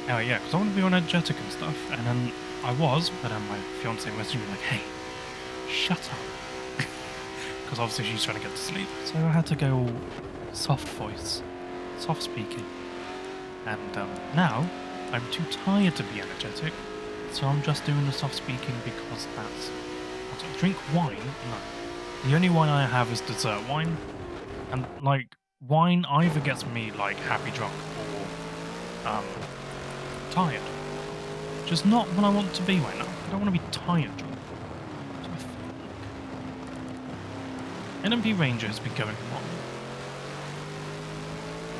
Oh yeah, because I want to be on energetic and stuff, and then I was, but then my fiance messaged me like, hey, shut up. Because obviously she's trying to get to sleep, so I had to go all soft voice, soft speaking. And now, I'm too tired to be energetic, so I'm just doing the soft speaking because that's... I drink wine? No. The only wine I have is dessert wine, and like, wine either gets me like happy drunk or tired. Just not what I want to be right now. I don't want to be tired drunk. So I feel like NMP Ranger has been going wrong.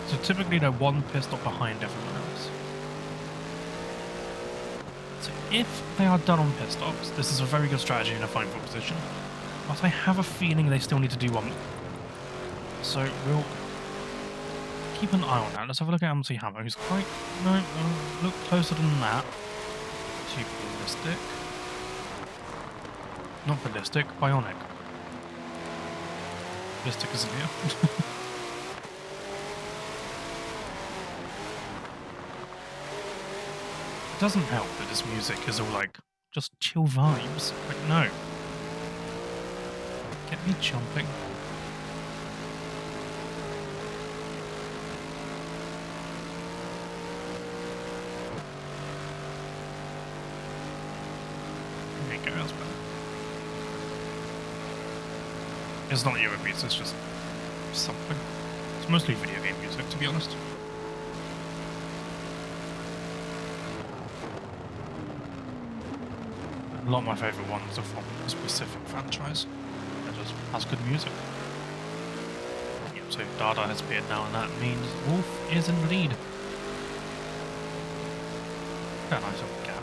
So typically they're one pit stop behind everyone else. So if they are done on pit stops, this is a very good strategy in a fine position. But I have a feeling they still need to do one. So we'll keep an eye on that. Let's have a look at MT Hammer, who's quite... No, look closer than that. Too ballistic. Not ballistic, bionic. Ballistic isn't here. It doesn't help that this music is all like, just chill vibes. Like, no. Get me jumping. It's not Eurobeats, it's just something. It's mostly video game music, to be honest. A lot of my favourite ones are from a specific franchise. That just has good music. Yep, so Dada has appeared now, and that means Wolf is in the lead. Very nice little gap.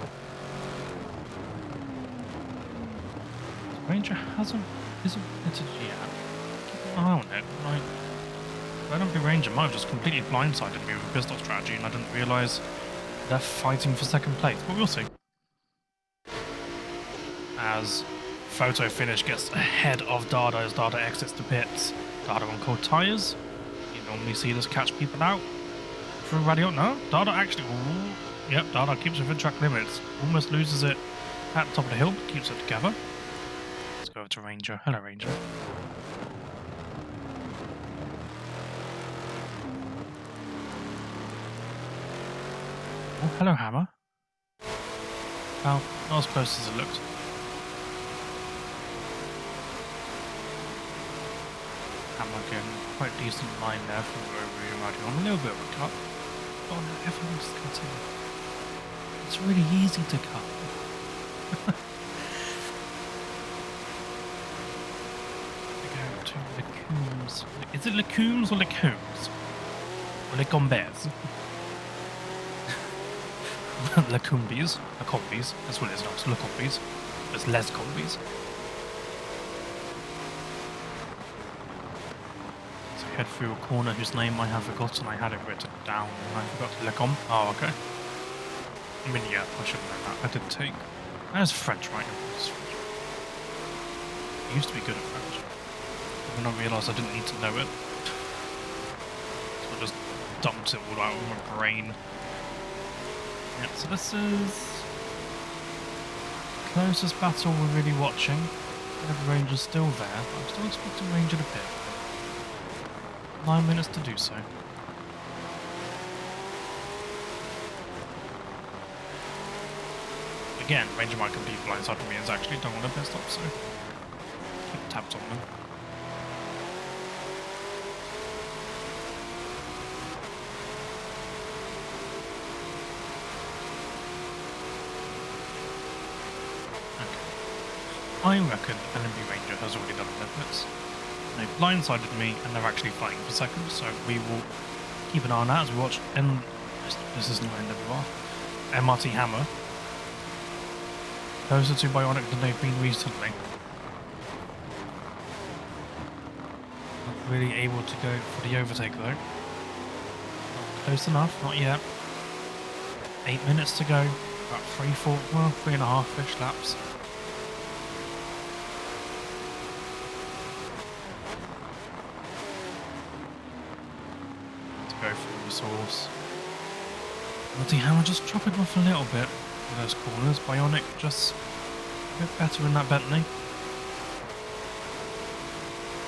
Ranger isn't pitted yet. Keep an eye on it. Like, I don't think Ranger might have just completely blindsided me with a pistol strategy and I didn't realise they're fighting for second place, but we'll see. As Photo Finish gets ahead of Dada as Dada exits the pits. Dada on cold tyres. You normally see this catch people out. For radio, no, Dada actually... Ooh, yep, Dada keeps within track limits. Almost loses it at the top of the hill, but keeps it together. Let's go over to Ranger. Hello, Ranger. Hello, Hammer. Well, not as close as it looked. Hammer getting quite a decent line there from over riding on a little bit of a cut. Oh no, everyone's cutting. It's really easy to cut. We go to Lecombs. Is it Lecombs or Lecombs? Or Lecombes? Lecombes. Lecombes. That's what it is, not Lecombes. It's Les Combes. So head through a corner whose name I have forgotten. I had it written down and I forgot Lecombe. Oh, okay. I mean, yeah, I should know that. I did take... That's French, right? It's French. I used to be good at French. And then I realised I didn't need to know it. So I just dumped it all out of my brain. Yep, so this is... closest battle we're really watching. The Ranger's still there, but I'm still expecting Ranger to pit. 9 minutes to do so. Again, Ranger might completely blindside me and actually don't want to pit stop, so keep tabs on them. I reckon enemy Ranger has already done their pits. They've blindsided me and they're actually fighting for seconds, so we will keep an eye on that as we watch this isn't AWR. MRT Hammer. Closer to Bionic than they've been recently. Not really able to go for the overtake though. Not close enough, not yet. 8 minutes to go. About 3.5-ish laps. Go through the source. Multi Hammer just dropping off a little bit in those corners. Bionic just a bit better in that Bentley.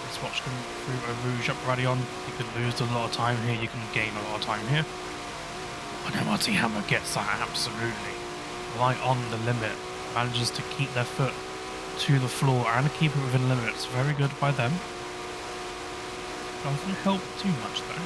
Let's watch them through a Rouge up Radion. You could lose a lot of time here, you can gain a lot of time here. But MRT Hammer gets that absolutely right on the limit. Manages to keep their foot to the floor and keep it within limits. Very good by them. Doesn't help too much though.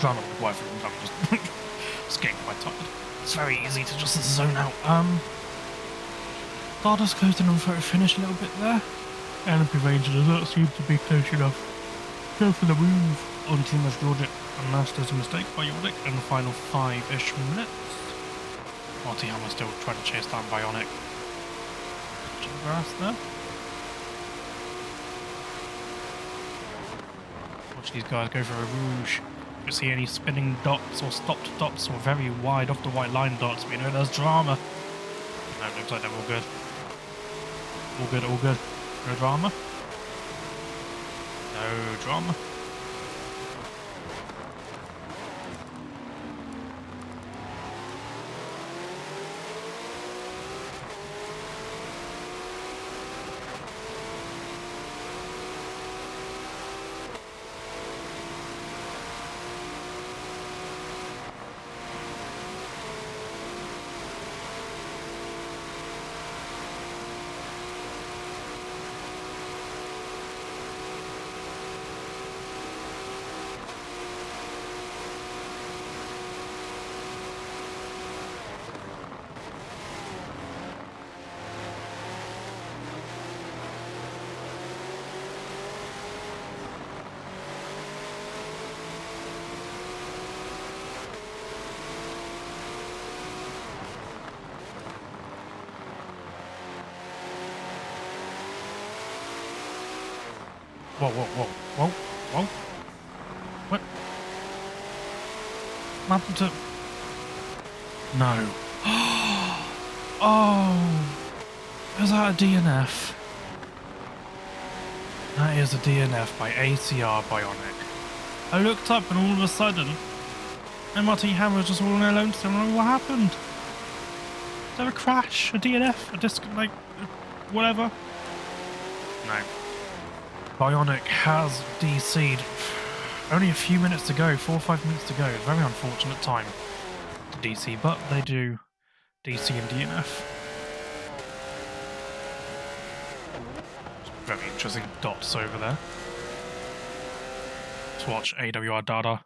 Trying not to wife it, I'm just getting quite tired. It's very easy to just zone out. Stardust closed in on photo finish a little bit there. Enemy Ranger does not seem to be close enough. Go for the move on Team of Georgia, and that's just a mistake by Yordic in the final 5-ish minutes. RT Hammer still trying to chase down Bionic. Touching the grass there. Watch these guys go for a Rouge. Don't see any spinning dots or stopped dots or very wide off the white line dots, but you know there's drama. No, it looks like they're all good. All good, all good. No drama? No drama. Whoa, whoa, whoa, whoa, whoa. What? What happened to... No. Oh! Is that a DNF? That is a DNF by ACR Bionic. I looked up and all of a sudden, MRT Hammer was just all alone. So I'm like, what happened? Is there a crash? A DNF? A disc... like... whatever? No. Bionic has DC'd. Only a few minutes to go, 4 or 5 minutes to go. Very unfortunate time to DC, but they do DC and DNF. Very interesting dots over there. Let's watch AWR data.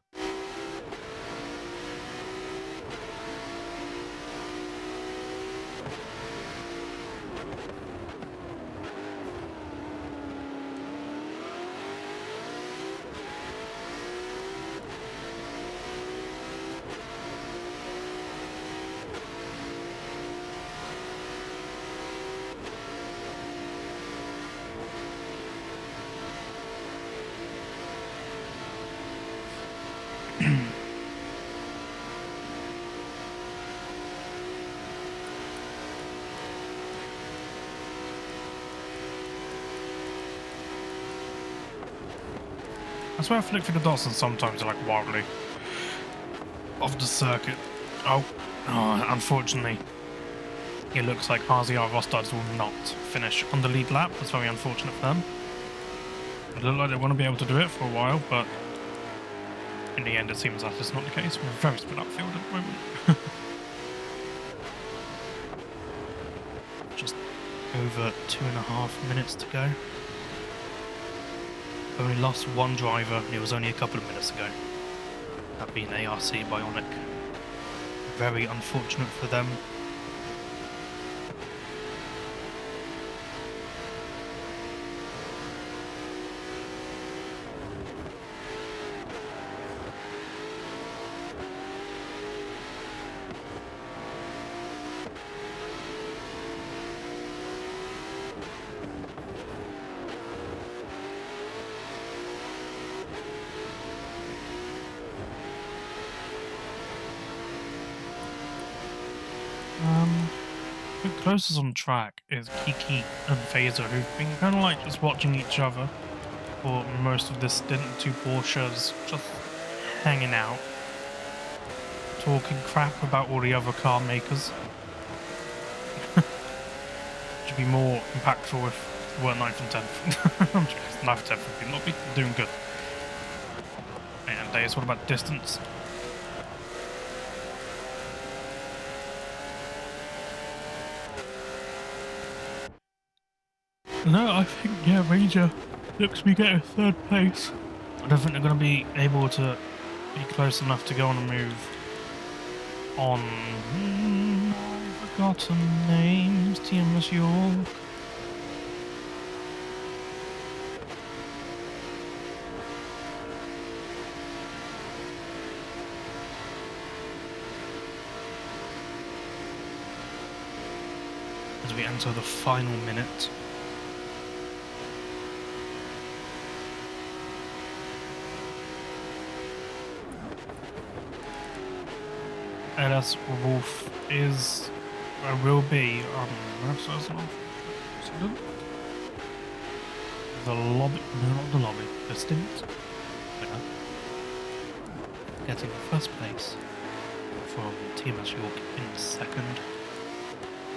I swear I flick through the dots and sometimes they're like wildly off the circuit. Oh, unfortunately, it looks like RZR Rostads will not finish on the lead lap. That's very unfortunate for them. It looked like they want to be able to do it for a while, but in the end it seems that is not the case. We're very split up field at the moment. Just over 2.5 minutes to go. Only lost one driver, and it was only a couple of minutes ago. That being ARC Bionic. Very unfortunate for them. The closest on track is Kiki and Phaser, who've been kind of like just watching each other for most of this stint. Two Porsches just hanging out, talking crap about all the other car makers. Should be more impactful if we weren't 9th and 10th. I'm joking, 9th and 10th would not be doing good. And days, what about distance? No, I think, yeah, Ranger looks to be getting 3rd place. I don't think they're going to be able to be close enough to go on a move on... I've forgotten names, TMS York. As we enter the final minute. LS Wolf is, will be, the lobby, no, not the lobby, the stint winner, getting 1st place from TMS York in 2nd.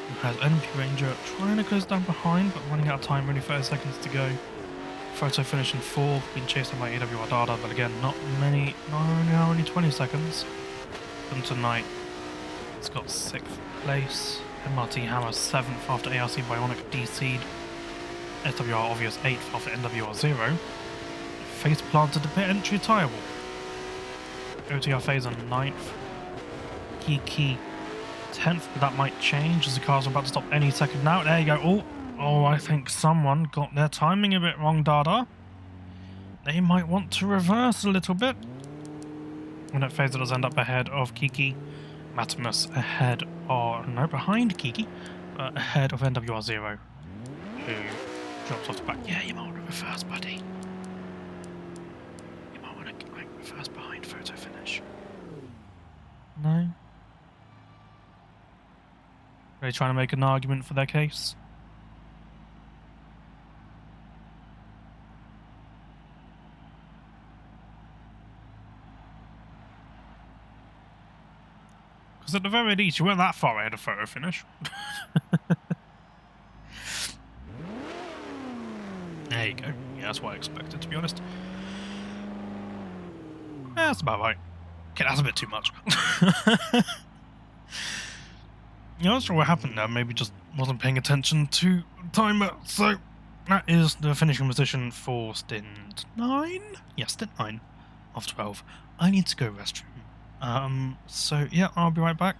Who has NP Ranger trying to close down behind, but running out of time, only 30 seconds to go. Photo finishing 4th, being chased by AWR Dada, but again, not only 20 seconds. And tonight, it's got 6th place. MRT Hammer 7th after ARC Bionic DC'd. SWR Obvious 8th after NWR 0. Face planted the pit entry tyre wall. OTR Phaser 9th. Kiki 10th, but that might change as the cars are about to stop any second now. There you go. Oh, I think someone got their timing a bit wrong, Dada. They might want to reverse a little bit. And that Phaser does end up ahead of Kiki. Matimus ahead of... no, behind Kiki. Ahead of NWR0. Who drops off the back. Yeah, you might want to reverse, buddy. First behind photo finish. No? Are they trying to make an argument for their case? Because at the very least, you weren't that far ahead of photo finish. There you go. Yeah, that's what I expected, to be honest. Yeah, that's about right. Okay, that's a bit too much. Yeah, I'm not sure what happened there. Maybe just wasn't paying attention to the timer. So that is the finishing position for stint 9. Yeah, stint 9 of 12. I need to go restroom. So yeah, I'll be right back.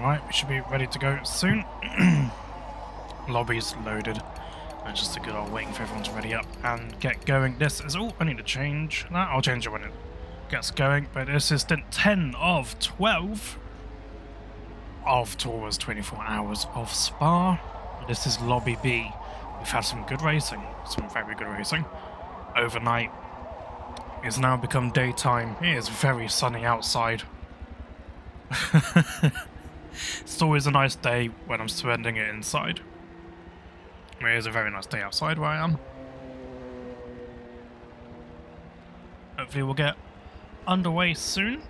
Alright, we should be ready to go soon. Lobby's loaded. And just a good old waiting for everyone to ready up and get going. This is... Oh, I need to change that. I'll change it when it gets going. But this is stint 10 of 12 of Tora's 24 hours of Spa. This is Lobby B. We've had some good racing. Some very good racing. Overnight. It's now become daytime. It is very sunny outside. It's always a nice day when I'm spending it inside. It is a very nice day outside where I am. Hopefully we'll get underway soon.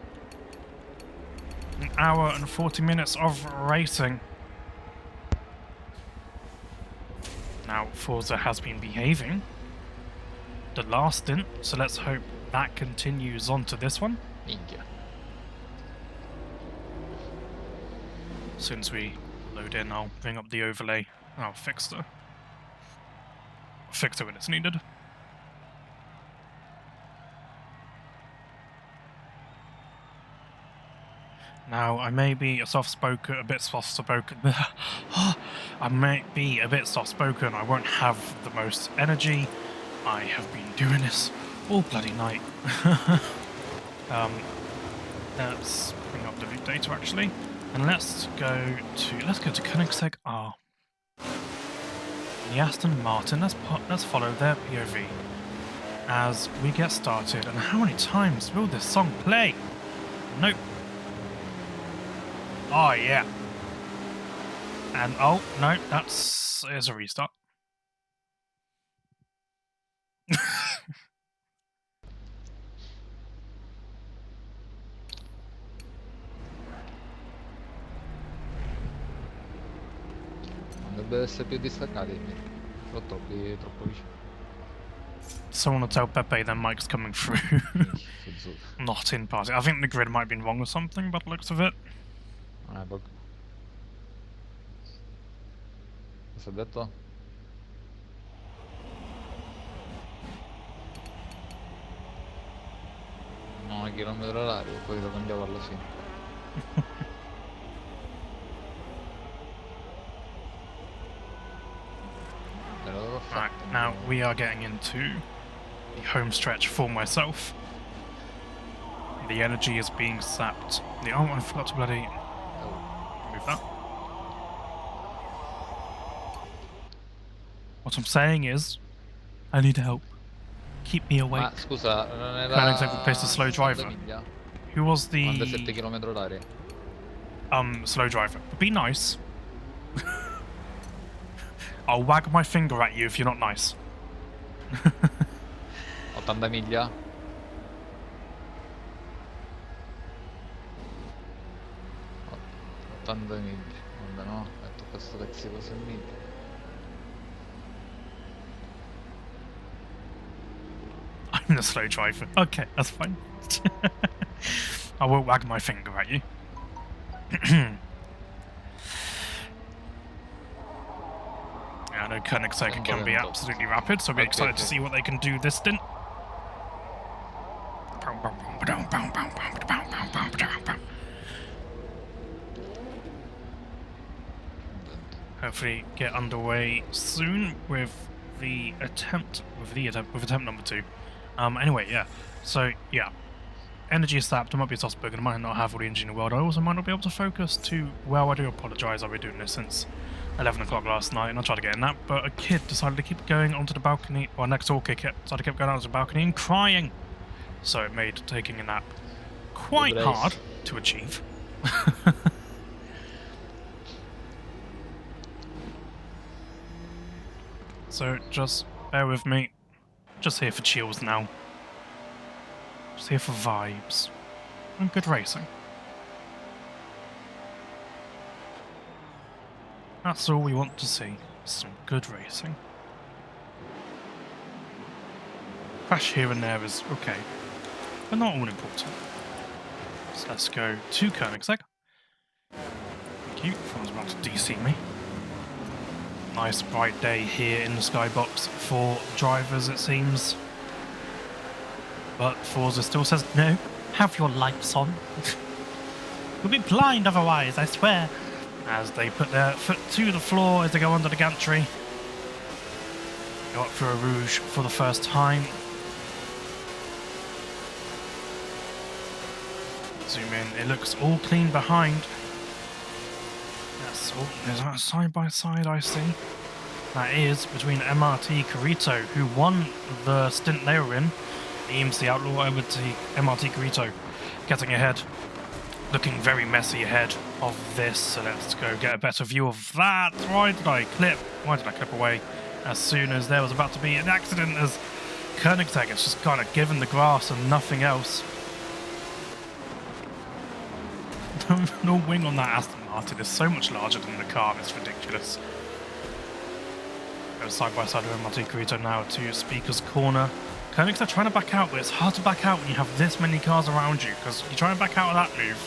An hour and 40 minutes of racing. Now, Forza has been behaving the last stint, so let's hope that continues on to this one. Minchia. As soon as we load in, I'll bring up the overlay. I'll fix it when it's needed. Now, I may be a bit soft-spoken. I might be a bit soft-spoken. I won't have the most energy. I have been doing this all bloody night. Let's bring up the data actually, and let's go to Koenigsegg R. The Aston Martin. Let's follow their POV as we get started. And how many times will this song play? Nope. Oh yeah. And oh no, there's a restart. Dovrebbe essere più distaccati, sono troppo vicino. Someone will tell Pepe their mic's coming through. Not in passing. I think the grid might have been wrong or something, by the looks of it. Cosa ha detto? No, chilometro orario, poi lo cambiavo alla fine. Right, now we are getting into the home stretch for myself. The energy is being sapped. Oh, I forgot to bloody move that. What I'm saying is, I need help. Keep me awake. Ma scusa, non era... Koenigsegg replaced a slow driver. Who was the... 97 km/h. Slow driver. Be nice. I'll wag my finger at you if you're not nice. 80 miglia? 80 miglia. Vabbè no, metto questo pezzo così miglia. I'm the slow driver. Okay, that's fine. I won't wag my finger at you. Yeah, I know Koenigsegg can be absolutely rapid, so we're excited to see what they can do this stint. Hopefully get underway soon with attempt number 2. Anyway, yeah. So yeah, energy is sapped. I might be soft-spoken. I might not have all the energy in the world. I also might not be able to focus too well. I do apologise. I've been doing this since 11 o'clock last night, and I tried to get a nap, but a kid decided to keep going onto the balcony. Well, next door kid decided to keep going onto the balcony and crying. So it made taking a nap quite hard to achieve. So just bear with me. Just here for chills now. Just here for vibes. And good racing. That's all we want to see. Some good racing. Crash here and there is okay, but not all important. So let's go to Koenigsegg. Thank you. Someone's about to DC me. Nice bright day here in the skybox for drivers, it seems. But Forza still says, no, have your lights on. You'll be blind otherwise, I swear. as they put their foot to the floor as they go under the gantry. Go up for a rouge for the first time. Zoom in, it looks all clean behind. That's all, there's a side by side I see. That is between MRT Carito, who won the stint they were in, the EMC Outlaw, over to MRT Carito, getting ahead. Looking very messy ahead of this, so let's go get a better view of that. Why did I clip away as soon as there was about to be an accident, as Koenigsegg is just kind of given the grass and nothing else. No wing on that Aston Martin is so much larger than the car, it's ridiculous. Go side by side with MRT Carito now to Speaker's Corner. Koenigsegg trying to back out, but it's hard to back out when you have this many cars around you, because you try and back out of that move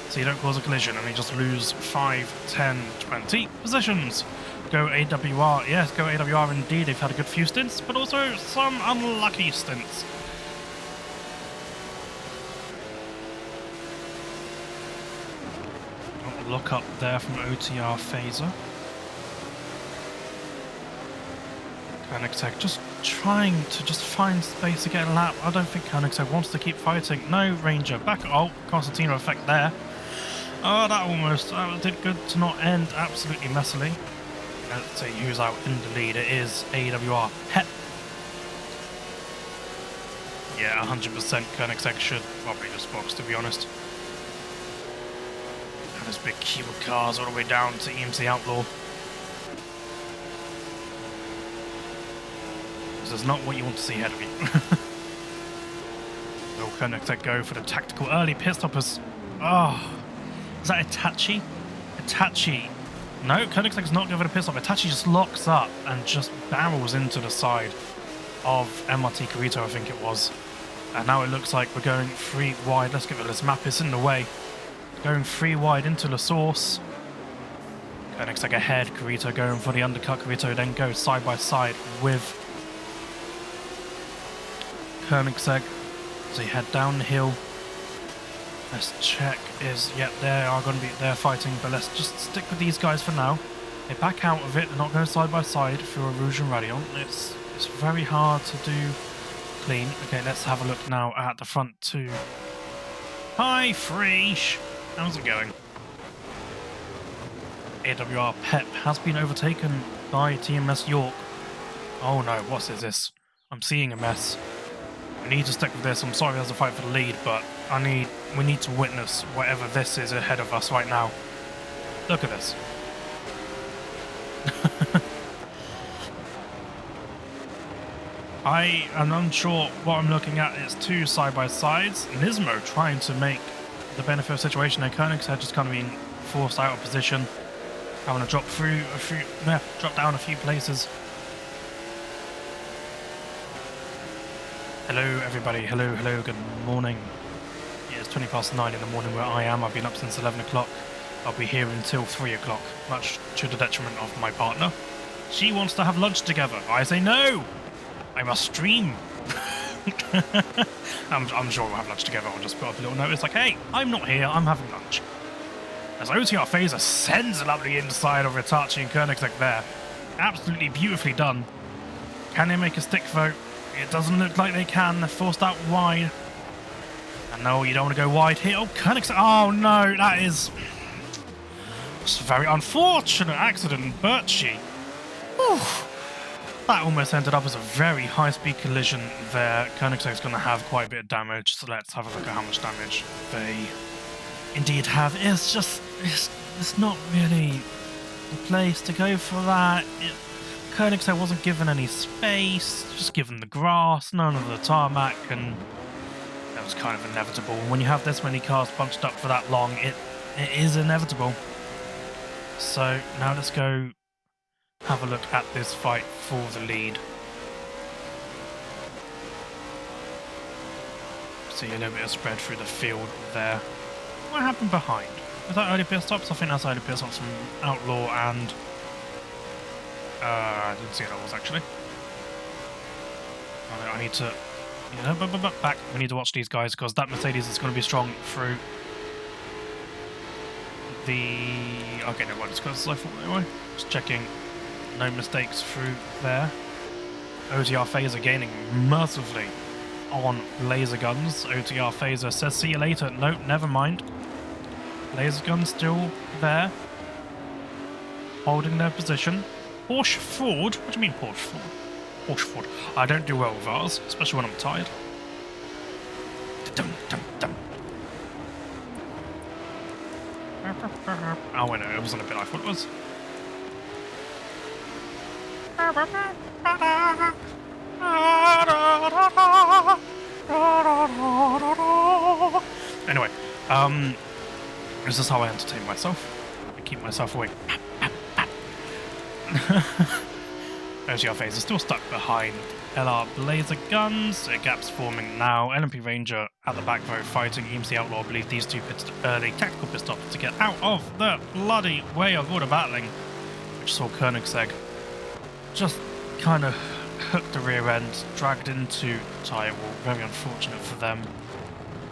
so you don't cause a collision and you just lose 5, 10, 20 positions. Go AWR, yes, go AWR indeed. They've had a good few stints, but also some unlucky stints. Look up there from OTR Phaser. Koenigsegg just trying to just find space to get a lap. I don't think Koenigsegg wants to keep fighting. No, Ranger back. Oh, Constantino effect there. Oh, that almost did good to not end absolutely messily. Let's see who's out in the lead. It is AWR Pep. Yeah, 100% Koenigsegg should probably just box, to be honest. And this big queue of cars all the way down to EMC Outlaw. This is not what you want to see ahead of you. Will Koenigsegg go for the tactical early pit stoppers? Oh, is that Itachi? Itachi. No, Koenigsegg's not going for the pit stop. Itachi just locks up and just barrels into the side of MRT Carito, I think it was. And now it looks like we're going 3 wide. Let's give it this map. It's in the way. Going 3 wide into the source. Koenigsegg ahead. Carito going for the undercut. Carito then goes side by side with Koenigsegg as they head down the hill. Let's check. Yep, they are going to be there fighting, but let's just stick with these guys for now. They back out of it. They're not going side by side through a Rouge and Radion. It's very hard to do clean. Okay, let's have a look now at the front two. Hi, Freesh. How's it going? AWR Pep has been overtaken by TMS York. Oh no, what is this? I'm seeing a mess. We need to stick with this. I'm sorry there's a fight for the lead, but we need to witness whatever this is ahead of us right now. Look at this. I am unsure what I'm looking at. It's 2 side-by-sides. Nismo trying to make the benefit of the situation, and Koenigsegg just kind of being forced out of position. Having to drop down a few places. Hello everybody, hello, good morning. Yeah, it's 9:20 in the morning where I am. I've been up since 11 o'clock. I'll be here until 3 o'clock, much to the detriment of my partner. She wants to have lunch together. I say no! I must stream. I'm sure we'll have lunch together. I'll just put up a little notice like, hey, I'm not here, I'm having lunch. As OTR Phaser sends it up the inside of Itachi and Koenigsegg there. Absolutely beautifully done. Can they make a stick vote? It doesn't look like they can. They're forced out wide. And no, you don't want to go wide here. Oh, Koenigsegg. Oh no, that is just a very unfortunate accident. Birchie. Whew. That almost ended up as a very high-speed collision there. Koenigsegg's going to have quite a bit of damage, so let's have a look at how much damage they indeed have. It's just, it's not really the place to go for that. Koenigsegg wasn't given any space, just given the grass, none of the tarmac, and that was kind of inevitable. When you have this many cars bunched up for that long, it is inevitable. So now let's go have a look at this fight for the lead. See a little bit of spread through the field there. What happened behind? Was that early pit stops? I think that's early pit stops from Outlaw and... I didn't see what that was actually. I need to... back. We need to watch these guys because that Mercedes is going to be strong through the... Okay, no, well, it's close as I thought anyway. Just checking. No mistakes through there. OTR Phaser gaining massively on laser guns. OTR Phaser says, see you later. No, never mind. Laser gun still there. Holding their position. Porsche Ford? What do you mean Porsche Ford? Porsche Ford. I don't do well with ours, especially when I'm tired. Dum, dum, dum. Oh, wait, no, it wasn't a bit I thought it was. Anyway, this is how I entertain myself. I keep myself awake. OTR Phase is still stuck behind LR laser guns. So gaps forming now. LMP Ranger at the back row fighting EMC Outlaw. I believe these two early tactical pit stops to get out of the bloody way of all the battling. Which saw Koenigsegg just kind of hooked the rear end, dragged into the tyre wall. Very unfortunate for them.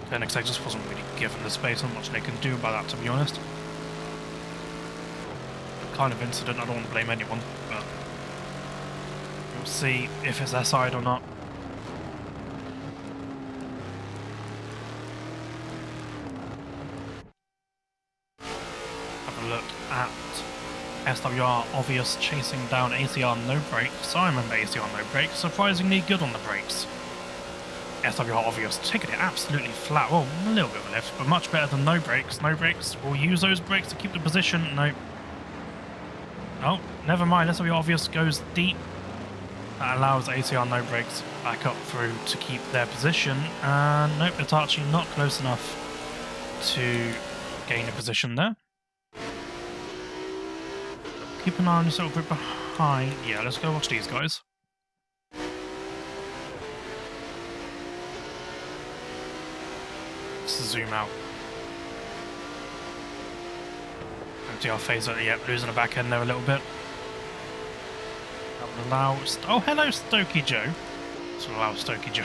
Koenigsegg just wasn't really given the space. Not much they can do about that, to be honest. Kind of incident, I don't want to blame anyone, but we'll see if it's their side or not. Have a look at SWR Obvious chasing down ACR No Brakes. I remember ACR No Brakes, surprisingly good on the brakes. SWR Obvious taking it absolutely flat. Well, a little bit of a lift, but much better than No Brakes. No Brakes will use those brakes to keep the position. No. Oh, never mind. SWR Obvious goes deep. That allows ACR No Brakes back up through to keep their position. And nope, Hitachi not close enough to gain a position there. Keep an eye on yourself a bit behind. Yeah, let's go watch these guys. Let's zoom out. OTR Phaser, yep, losing the back end there a little bit. That would allow... Oh, hello, Stokey Joe. This will allow Stokey Joe